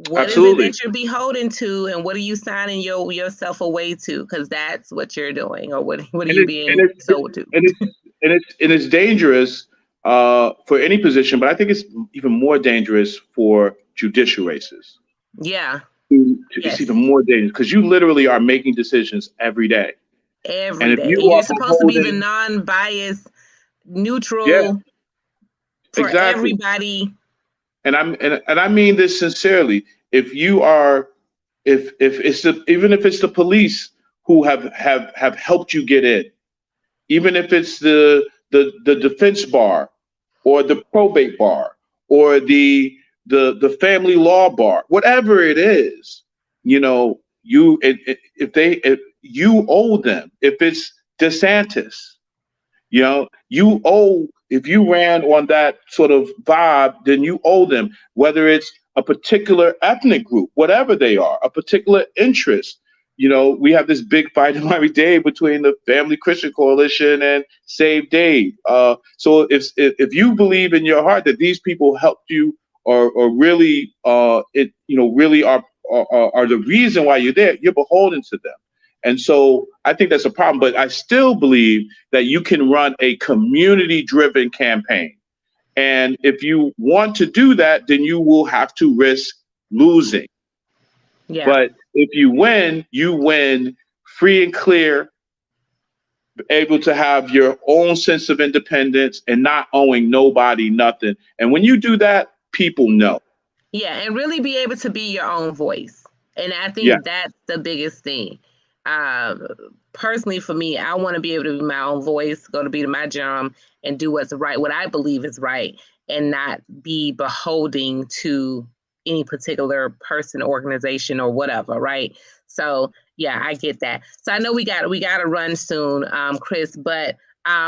What
Absolutely.
is it that you're beholden to, and what are you signing yourself away to? Because that's what you're doing, or what are you being sold to?
And it's dangerous for any position, but I think it's even more dangerous for judicial races.
Yeah.
It's even more dangerous because you literally are making decisions every day.
Every day. You're supposed to be the non-biased, neutral for everybody.
And I mean this sincerely. If you are, even if it's the police who have helped you get in, even if it's the defense bar or the probate bar or the family law bar, whatever it is, you owe them. If it's DeSantis, you owe. If you ran on that sort of vibe, then you owe them. Whether it's a particular ethnic group, whatever they are, a particular interest. We have this big fight in Miami-Dade between the Family Christian Coalition and Save Dade. So if you believe in your heart that these people helped you or really really are the reason why you're there, you're beholden to them. And so I think that's a problem. But I still believe that you can run a community-driven campaign. And if you want to do that, then you will have to risk losing. Yeah. But if you win free and clear, able to have your own sense of independence and not owing nobody nothing. And when you do that, people know.
Yeah, and really be able to be your own voice. And I think that's the biggest thing. Personally, for me, I want to be able to be my own voice, go to be my drum and do what's right, what I believe is right, and not be beholding to any particular person, organization, or whatever, right? So yeah, I get that. So I know we got to run soon, Chris, but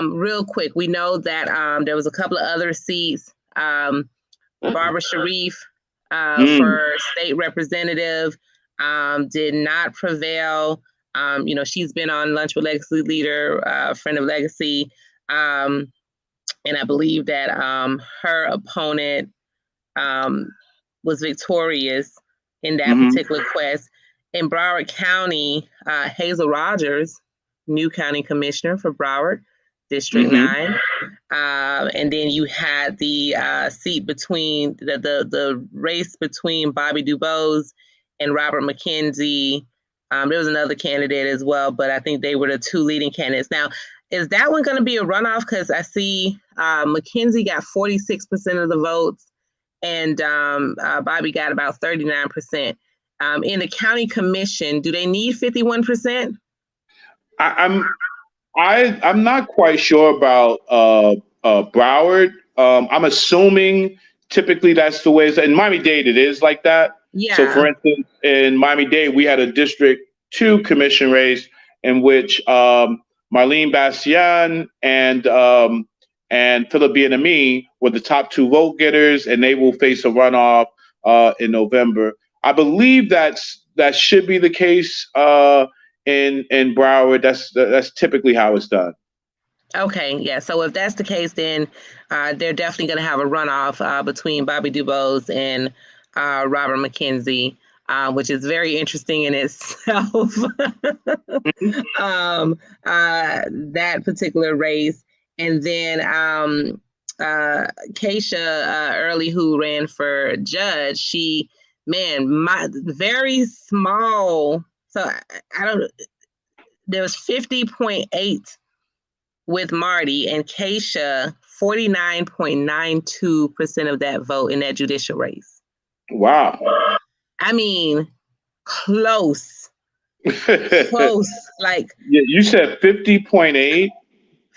real quick, we know that there was a couple of other seats. Barbara Sharif for state representative did not prevail. She's been on Lunch with Legacy Leader, friend of Legacy. And I believe that her opponent was victorious in that particular quest. In Broward County, Hazel Rogers, new county commissioner for Broward, District 9. And then you had the seat between the race between Bobby DuBose and Robert McKenzie. There was another candidate as well, but I think they were the two leading candidates. Now, is that one going to be a runoff? Because I see McKenzie got 46% of the votes and Bobby got about 39%. In the county commission, do they need 51%?
I'm not quite sure about Broward. I'm assuming typically that's the way it's in Miami-Dade. It is like that. Yeah. So, for instance, in Miami-Dade, we had a District 2 commission race in which Marlene Bastian and Philip Bienami were the top two vote getters, and they will face a runoff in November. I believe that should be the case in Broward. That's typically how it's done.
Okay, yeah. So if that's the case, then they're definitely going to have a runoff between Bobby DuBose and Robert McKenzie, which is very interesting in itself. That particular race, and then Keisha Early, who ran for judge, she, very small. So I don't. There was 50.8 with Marty, and Keisha 49.92% of that vote in that judicial race.
Wow.
I mean, close. Close. Like
yeah, you said 50.8?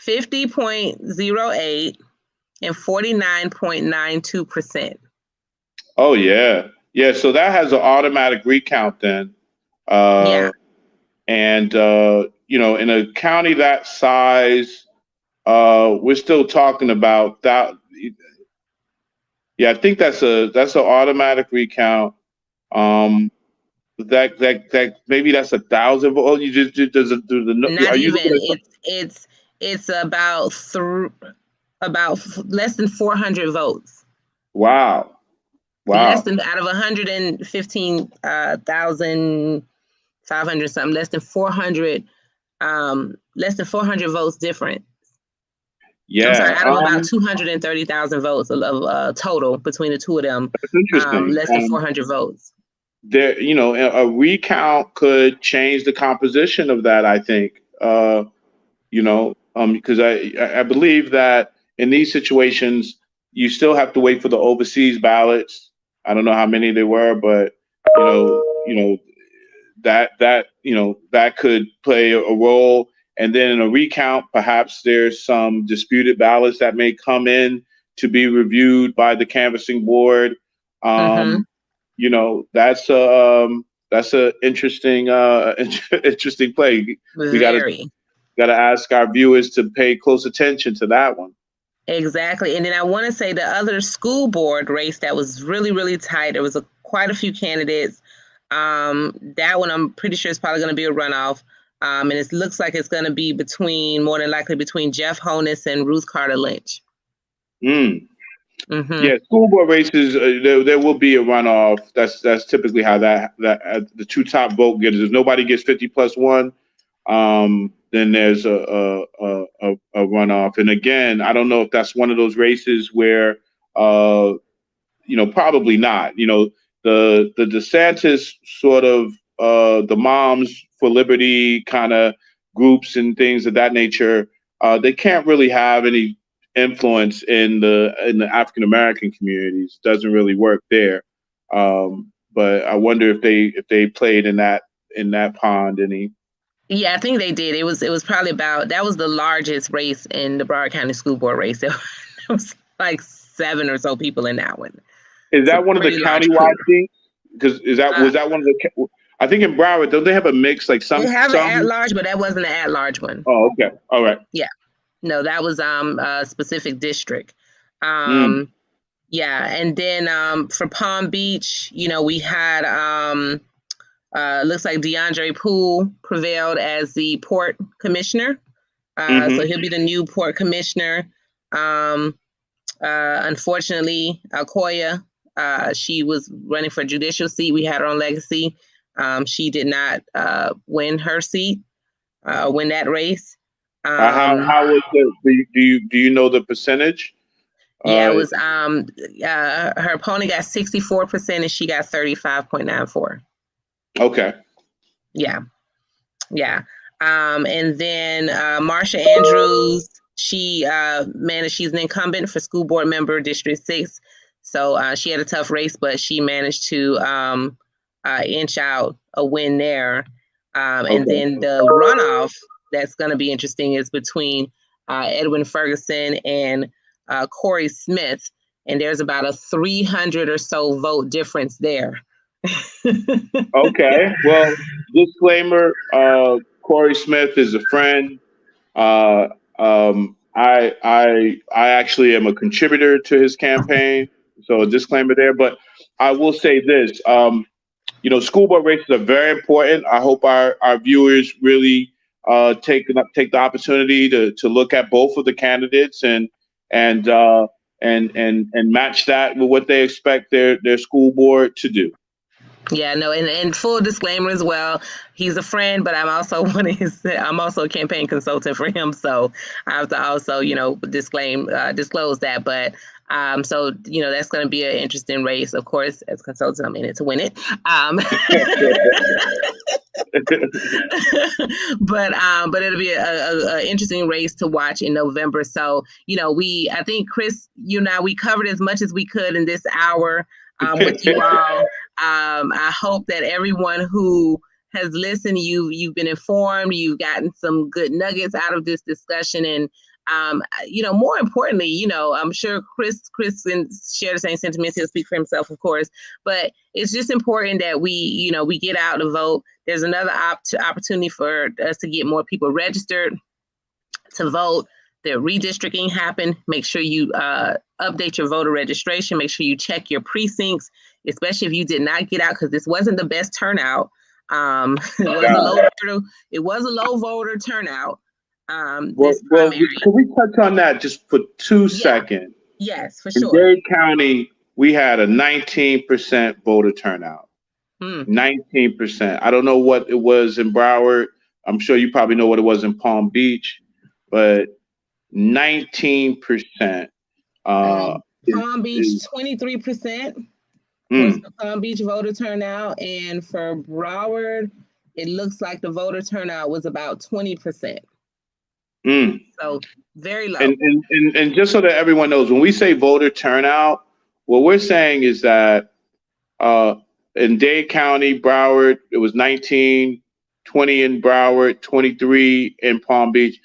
50.08 and 49.92%.
Oh, yeah. Yeah, so that has an automatic recount then.
Yeah.
And, in a county that size, we're still talking about that. Yeah, I think that's an automatic recount. That maybe that's 1,000. Oh, you just does it do the?
Not
Are you
even.
looking at?
It's about less than 400 votes.
Wow.
Less than out of 115,500 something. Less than 400 votes different.
Yeah.
I'm sorry, out of about 230,000 votes of total between the two of them.
That's interesting.
Less than 400 votes.
There, a recount could change the composition of that, I think. Because I believe that in these situations, you still have to wait for the overseas ballots. I don't know how many there were, but that could play a role. And then in a recount, perhaps there's some disputed ballots that may come in to be reviewed by the canvassing board. That's a interesting interesting play. We gotta ask our viewers to pay close attention to that one.
Exactly. And then I want to say the other school board race that was really, really tight. There was quite a few candidates. That one I'm pretty sure is probably going to be a runoff. And it looks like it's going to be more than likely between Jeff Honus and Ruth Carter Lynch.
Yeah, school board races, there will be a runoff. That's typically how that the two top vote getters. If nobody gets 50+1, then there's a runoff. And again, I don't know if that's one of those races where, probably not. The DeSantis sort of the Moms for Liberty kind of groups and things of that nature, they can't really have any influence in the African American communities. It doesn't really work there. But I wonder if they played in that pond any.
Yeah, I think they did. It was probably that was the largest race in the Broward County School Board race. It was like 7 or so people in that one.
Is that one of the countywide things? Because was that one of the? I think in Broward, don't they have a mix? Like some
they have an at-large, but that wasn't an at-large one.
Oh, okay, all right.
Yeah, no, that was a specific district. Yeah, and then for Palm Beach, we had looks like DeAndre Poole prevailed as the port commissioner. So he'll be the new port commissioner. Unfortunately, Koya, she was running for judicial seat. We had her on Legacy. She did not win her seat, win that race.
How was the? Do you know the percentage?
Yeah, it was her opponent got 64% and she got 35.94.
Okay.
Yeah. And then Marcia Andrews, she managed. She's an incumbent for school board member District 6. So she had a tough race, but she managed to inch out a win there. And then the runoff that's going to be interesting is between Edwin Ferguson and Corey Smith. And there's about a 300 or so vote difference there.
Okay. Well, disclaimer, Corey Smith is a friend. I actually am a contributor to his campaign. So a disclaimer there, but I will say this, school board races are very important. I hope our viewers really take the opportunity to look at both of the candidates and match that with what they expect their school board to do.
Yeah, no, and full disclaimer as well, he's a friend, but I'm also I'm also a campaign consultant for him, so I have to also, disclose that. But So, that's going to be an interesting race. Of course, as consultant, I'm in it to win it. But it'll be a interesting race to watch in November. So, I think Chris, we covered as much as we could in this hour with you all. I hope that everyone who has listened, you've been informed, you've gotten some good nuggets out of this discussion. And, more importantly, I'm sure Chris can share the same sentiments. He'll speak for himself, of course, but it's just important that we get out to vote. There's another opportunity for us to get more people registered to vote. The redistricting happened. Make sure you update your voter registration. Make sure you check your precincts, especially if you did not get out, because this wasn't the best turnout. It was a low voter turnout.
Can we touch on that just for 2 seconds?
Yes, for sure.
In Dade County, we had a 19% voter turnout. 19%. I don't know what it was in Broward. I'm sure you probably know what it was in Palm Beach, but 19%.
Palm Beach, 23%. Was the Palm Beach voter turnout, and for Broward, it looks like the voter turnout was about 20%. So very low.
And just so that everyone knows, when we say voter turnout, what we're saying is that in Dade County, Broward, it was 19, 20 in Broward, 23 in Palm Beach,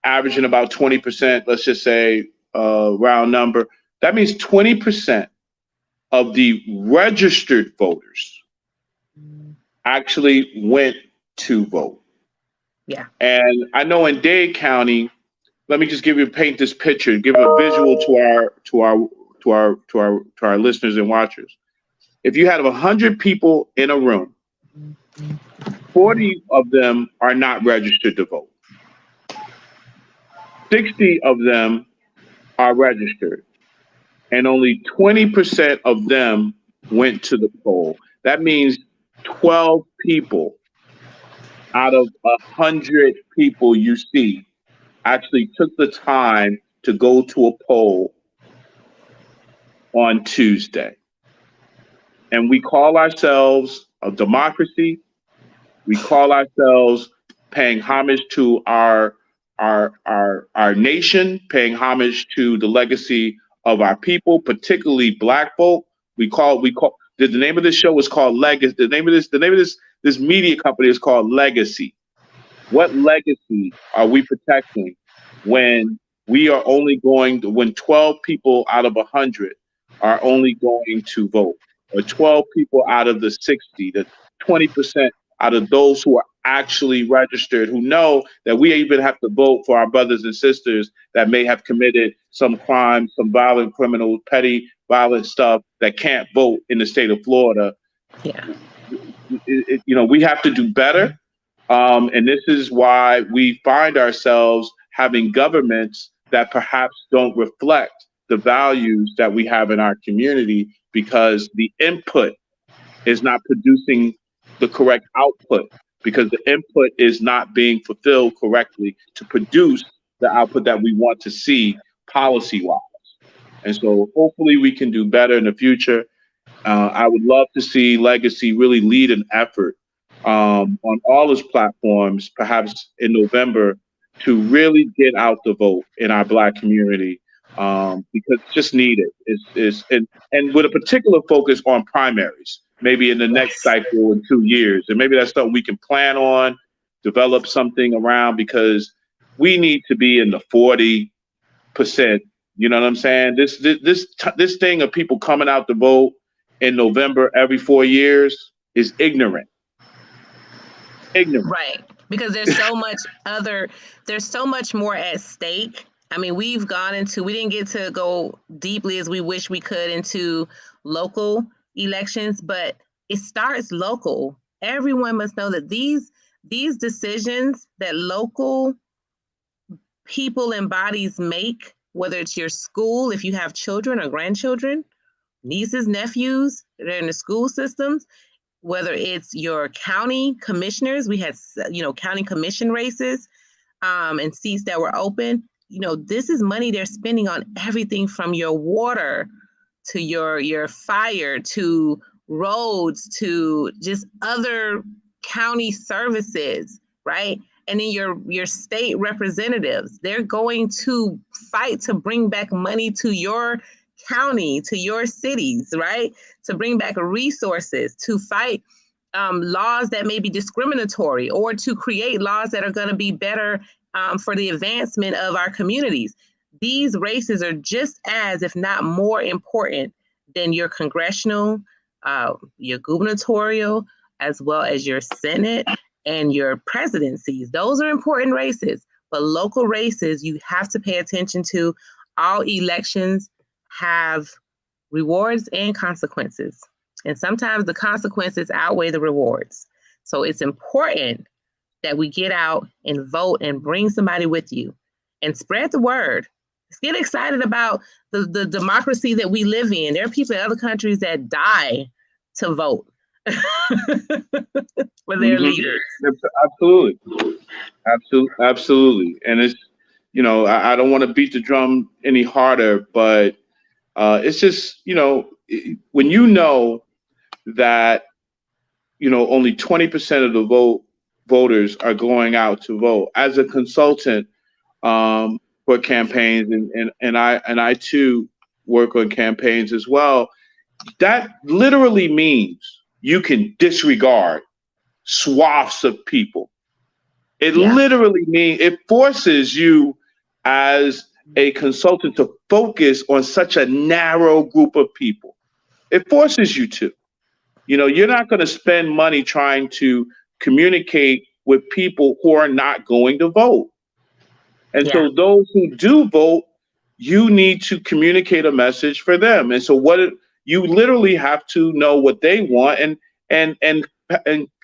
averaging about 20%, let's just say round number. That means 20% of the registered voters actually went to vote.
Yeah.
And I know in Dade County, let me just paint this picture, give a visual to our listeners and watchers. If you had 100 people in a room, 40 of them are not registered to vote. 60 of them are registered, and only 20% of them went to the poll. That means 12 people out of 100 people you see actually took the time to go to a poll on Tuesday. And we call ourselves a democracy. We call ourselves paying homage to our nation, paying homage to the legacy of our people, particularly Black folk. The name of this show is called Legacy. The name of this media company is called Legacy. What legacy are we protecting when when 12 people out of 100 are only going to vote, or 12 people out of the 60, the 20% out of those who are actually registered, who know that we even have to vote for our brothers and sisters that may have committed some crime, some violent criminal, petty violent stuff, that can't vote in the state of Florida.
Yeah.
We have to do better. And this is why we find ourselves having governments that perhaps don't reflect the values that we have in our community, because the input is not producing the correct output, because the input is not being fulfilled correctly to produce the output that we want to see policy-wise. And so hopefully we can do better in the future. I would love to see Legacy really lead an effort on all its platforms, perhaps in November, to really get out the vote in our Black community, because it's just needed. And with a particular focus on primaries, maybe in the next cycle in 2 years. And maybe that's something we can plan on, develop something around, because we need to be in the 40%. You know what I'm saying? This thing of people coming out to vote in November every 4 years is ignorant.
Right. Because there's so much more at stake. I mean, we didn't get to go deeply as we wish we could into local elections, but it starts local. Everyone must know that these decisions that local people and bodies make, whether it's your school, if you have children or grandchildren, nieces, nephews, they're in the school systems, whether it's your county commissioners, we had, county commission races and seats that were open. this is money they're spending on everything from your water to your fire to roads to just other county services, right? And then your state representatives, they're going to fight to bring back money to your county, to your cities, right? To bring back resources, to fight laws that may be discriminatory, or to create laws that are going to be better for the advancement of our communities. These races are just as, if not more important than your congressional, your gubernatorial, as well as your Senate and your presidencies. Those are important races, but local races you have to pay attention to. All elections have rewards and consequences, and sometimes the consequences outweigh the rewards. So it's important that we get out and vote and bring somebody with you and spread the word. Let's get excited about the democracy that we live in. There are people in other countries that die to vote for their leaders.
Absolutely. And it's, I don't want to beat the drum any harder, but it's just, when you know that, only 20% of the voters are going out to vote. As a consultant for campaigns, and I too work on campaigns as well, that literally means you can disregard swaths of people. It literally means it forces you as a consultant to focus on such a narrow group of people. It forces you to. You're not going to spend money trying to communicate with people who are not going to vote. And so those who do vote, you need to communicate a message for them. And so you literally have to know what they want and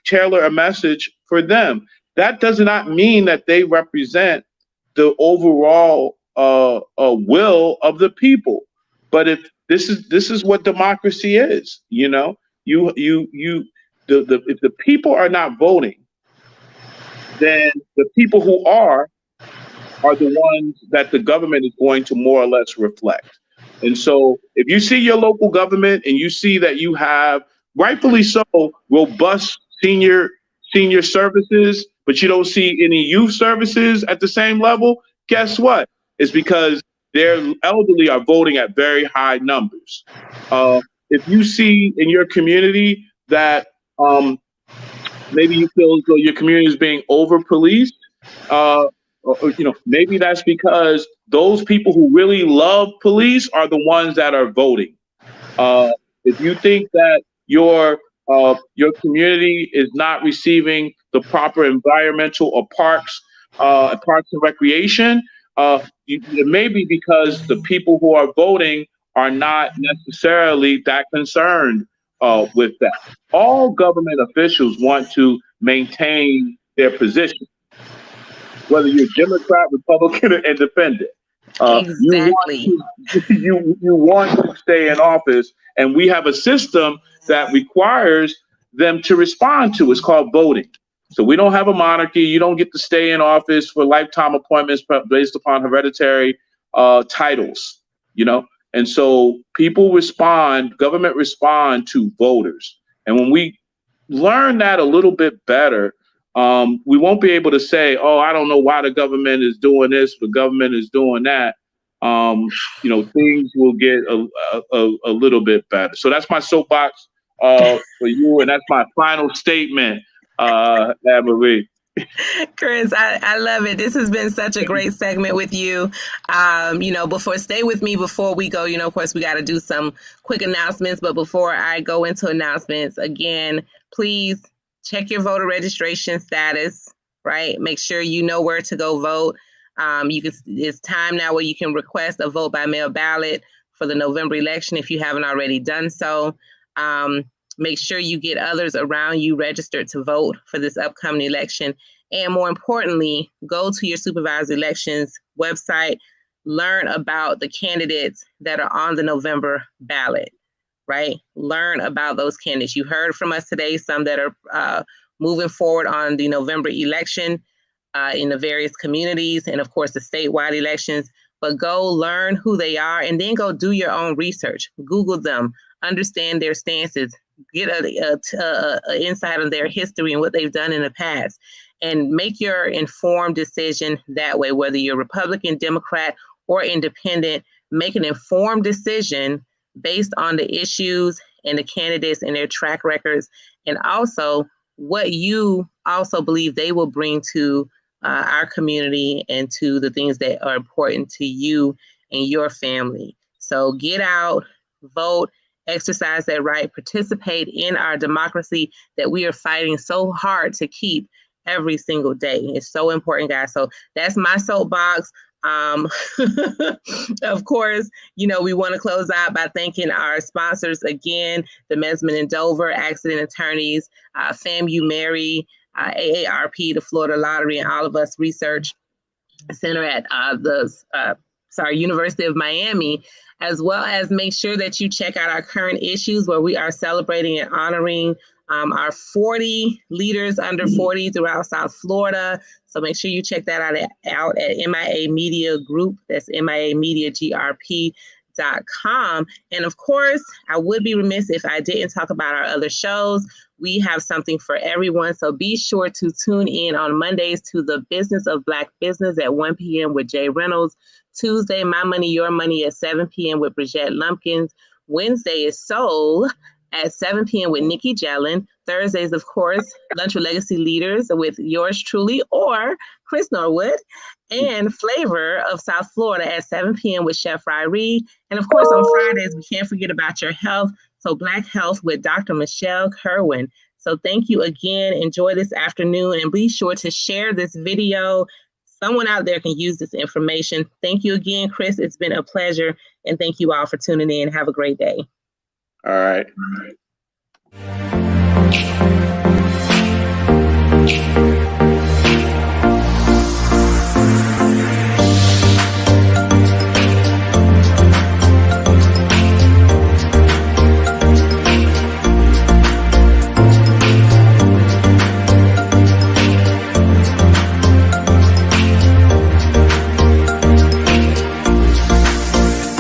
tailor a message for them. That does not mean that they represent the overall will of the people. But if this is what democracy is, if the people are not voting, then the people who are the ones that the government is going to more or less reflect. And so if you see your local government and you see that you have, rightfully so, robust senior services, but you don't see any youth services at the same level, guess what? It's because their elderly are voting at very high numbers. If you see in your community that maybe you feel as though your community is being over-policed, maybe that's because those people who really love police are the ones that are voting. If you think that your community is not receiving the proper environmental or parks and recreation, it may be because the people who are voting are not necessarily that concerned with that. All government officials want to maintain their position, whether you're Democrat, Republican, or Independent.
Exactly.
You want to stay in office, and we have a system that requires them to respond to. It's called voting. So we don't have a monarchy. You don't get to stay in office for lifetime appointments based upon hereditary titles, And so government respond to voters. And when we learn that a little bit better, we won't be able to say, oh, I don't know why the government is doing this, the government is doing that. Things will get a little bit better. So that's my soapbox for you, and that's my final statement, Ann Marie.
Chris, I love it. This has been such a great segment with you. Stay with me before we go. Of course, we got to do some quick announcements. But before I go into announcements, again, please check your voter registration status, right? Make sure you know where to go vote. It's time now where you can request a vote by mail ballot for the November election if you haven't already done so. Make sure you get others around you registered to vote for this upcoming election. And more importantly, go to your supervised elections website, learn about the candidates that are on the November ballot, right? Learn about those candidates. You heard from us today, some that are moving forward on the November election. in the various communities and, of course, the statewide elections. But go learn who they are and then go do your own research. Google them, understand their stances, get an insight on their history and what they've done in the past, and make your informed decision that way, whether you're Republican, Democrat, or independent. Make an informed decision based on the issues and the candidates and their track records, and also what you also believe they will bring to our community and to the things that are important to you and your family. So get out, vote, exercise that right, participate in our democracy that we are fighting so hard to keep every single day. It's so important, guys. So that's my soapbox. Of course, we want to close out by thanking our sponsors again, the Mesman and Dover Accident Attorneys, FAMU Mary, AARP, the Florida Lottery, and All of Us Research Center at University of Miami, as well as make sure that you check out our current issues where we are celebrating and honoring our 40 leaders under 40 throughout South Florida. So make sure you check that out at MIA Media Group. That's MIAmediagrp.com. And of course, I would be remiss if I didn't talk about our other shows. We have something for everyone. So be sure to tune in on Mondays to The Business of Black Business at 1 p.m. with Jay Reynolds. Tuesday, My Money, Your Money at 7 p.m. with Bridgette Lumpkins. Wednesday is Soul at 7 p.m. with Nikki Jellin. Thursdays, of course, Lunch with Legacy Leaders with yours truly or Chris Norwood. And Flavor of South Florida at 7 p.m. with Chef Ryrie. And of course, on Fridays, we can't forget about your health. So Black Health with Dr. Michelle Kerwin. So thank you again. Enjoy this afternoon and be sure to share this video. Someone out there can use this information. Thank you again, Chris. It's been a pleasure. And thank you all for tuning in. Have a great day.
All right.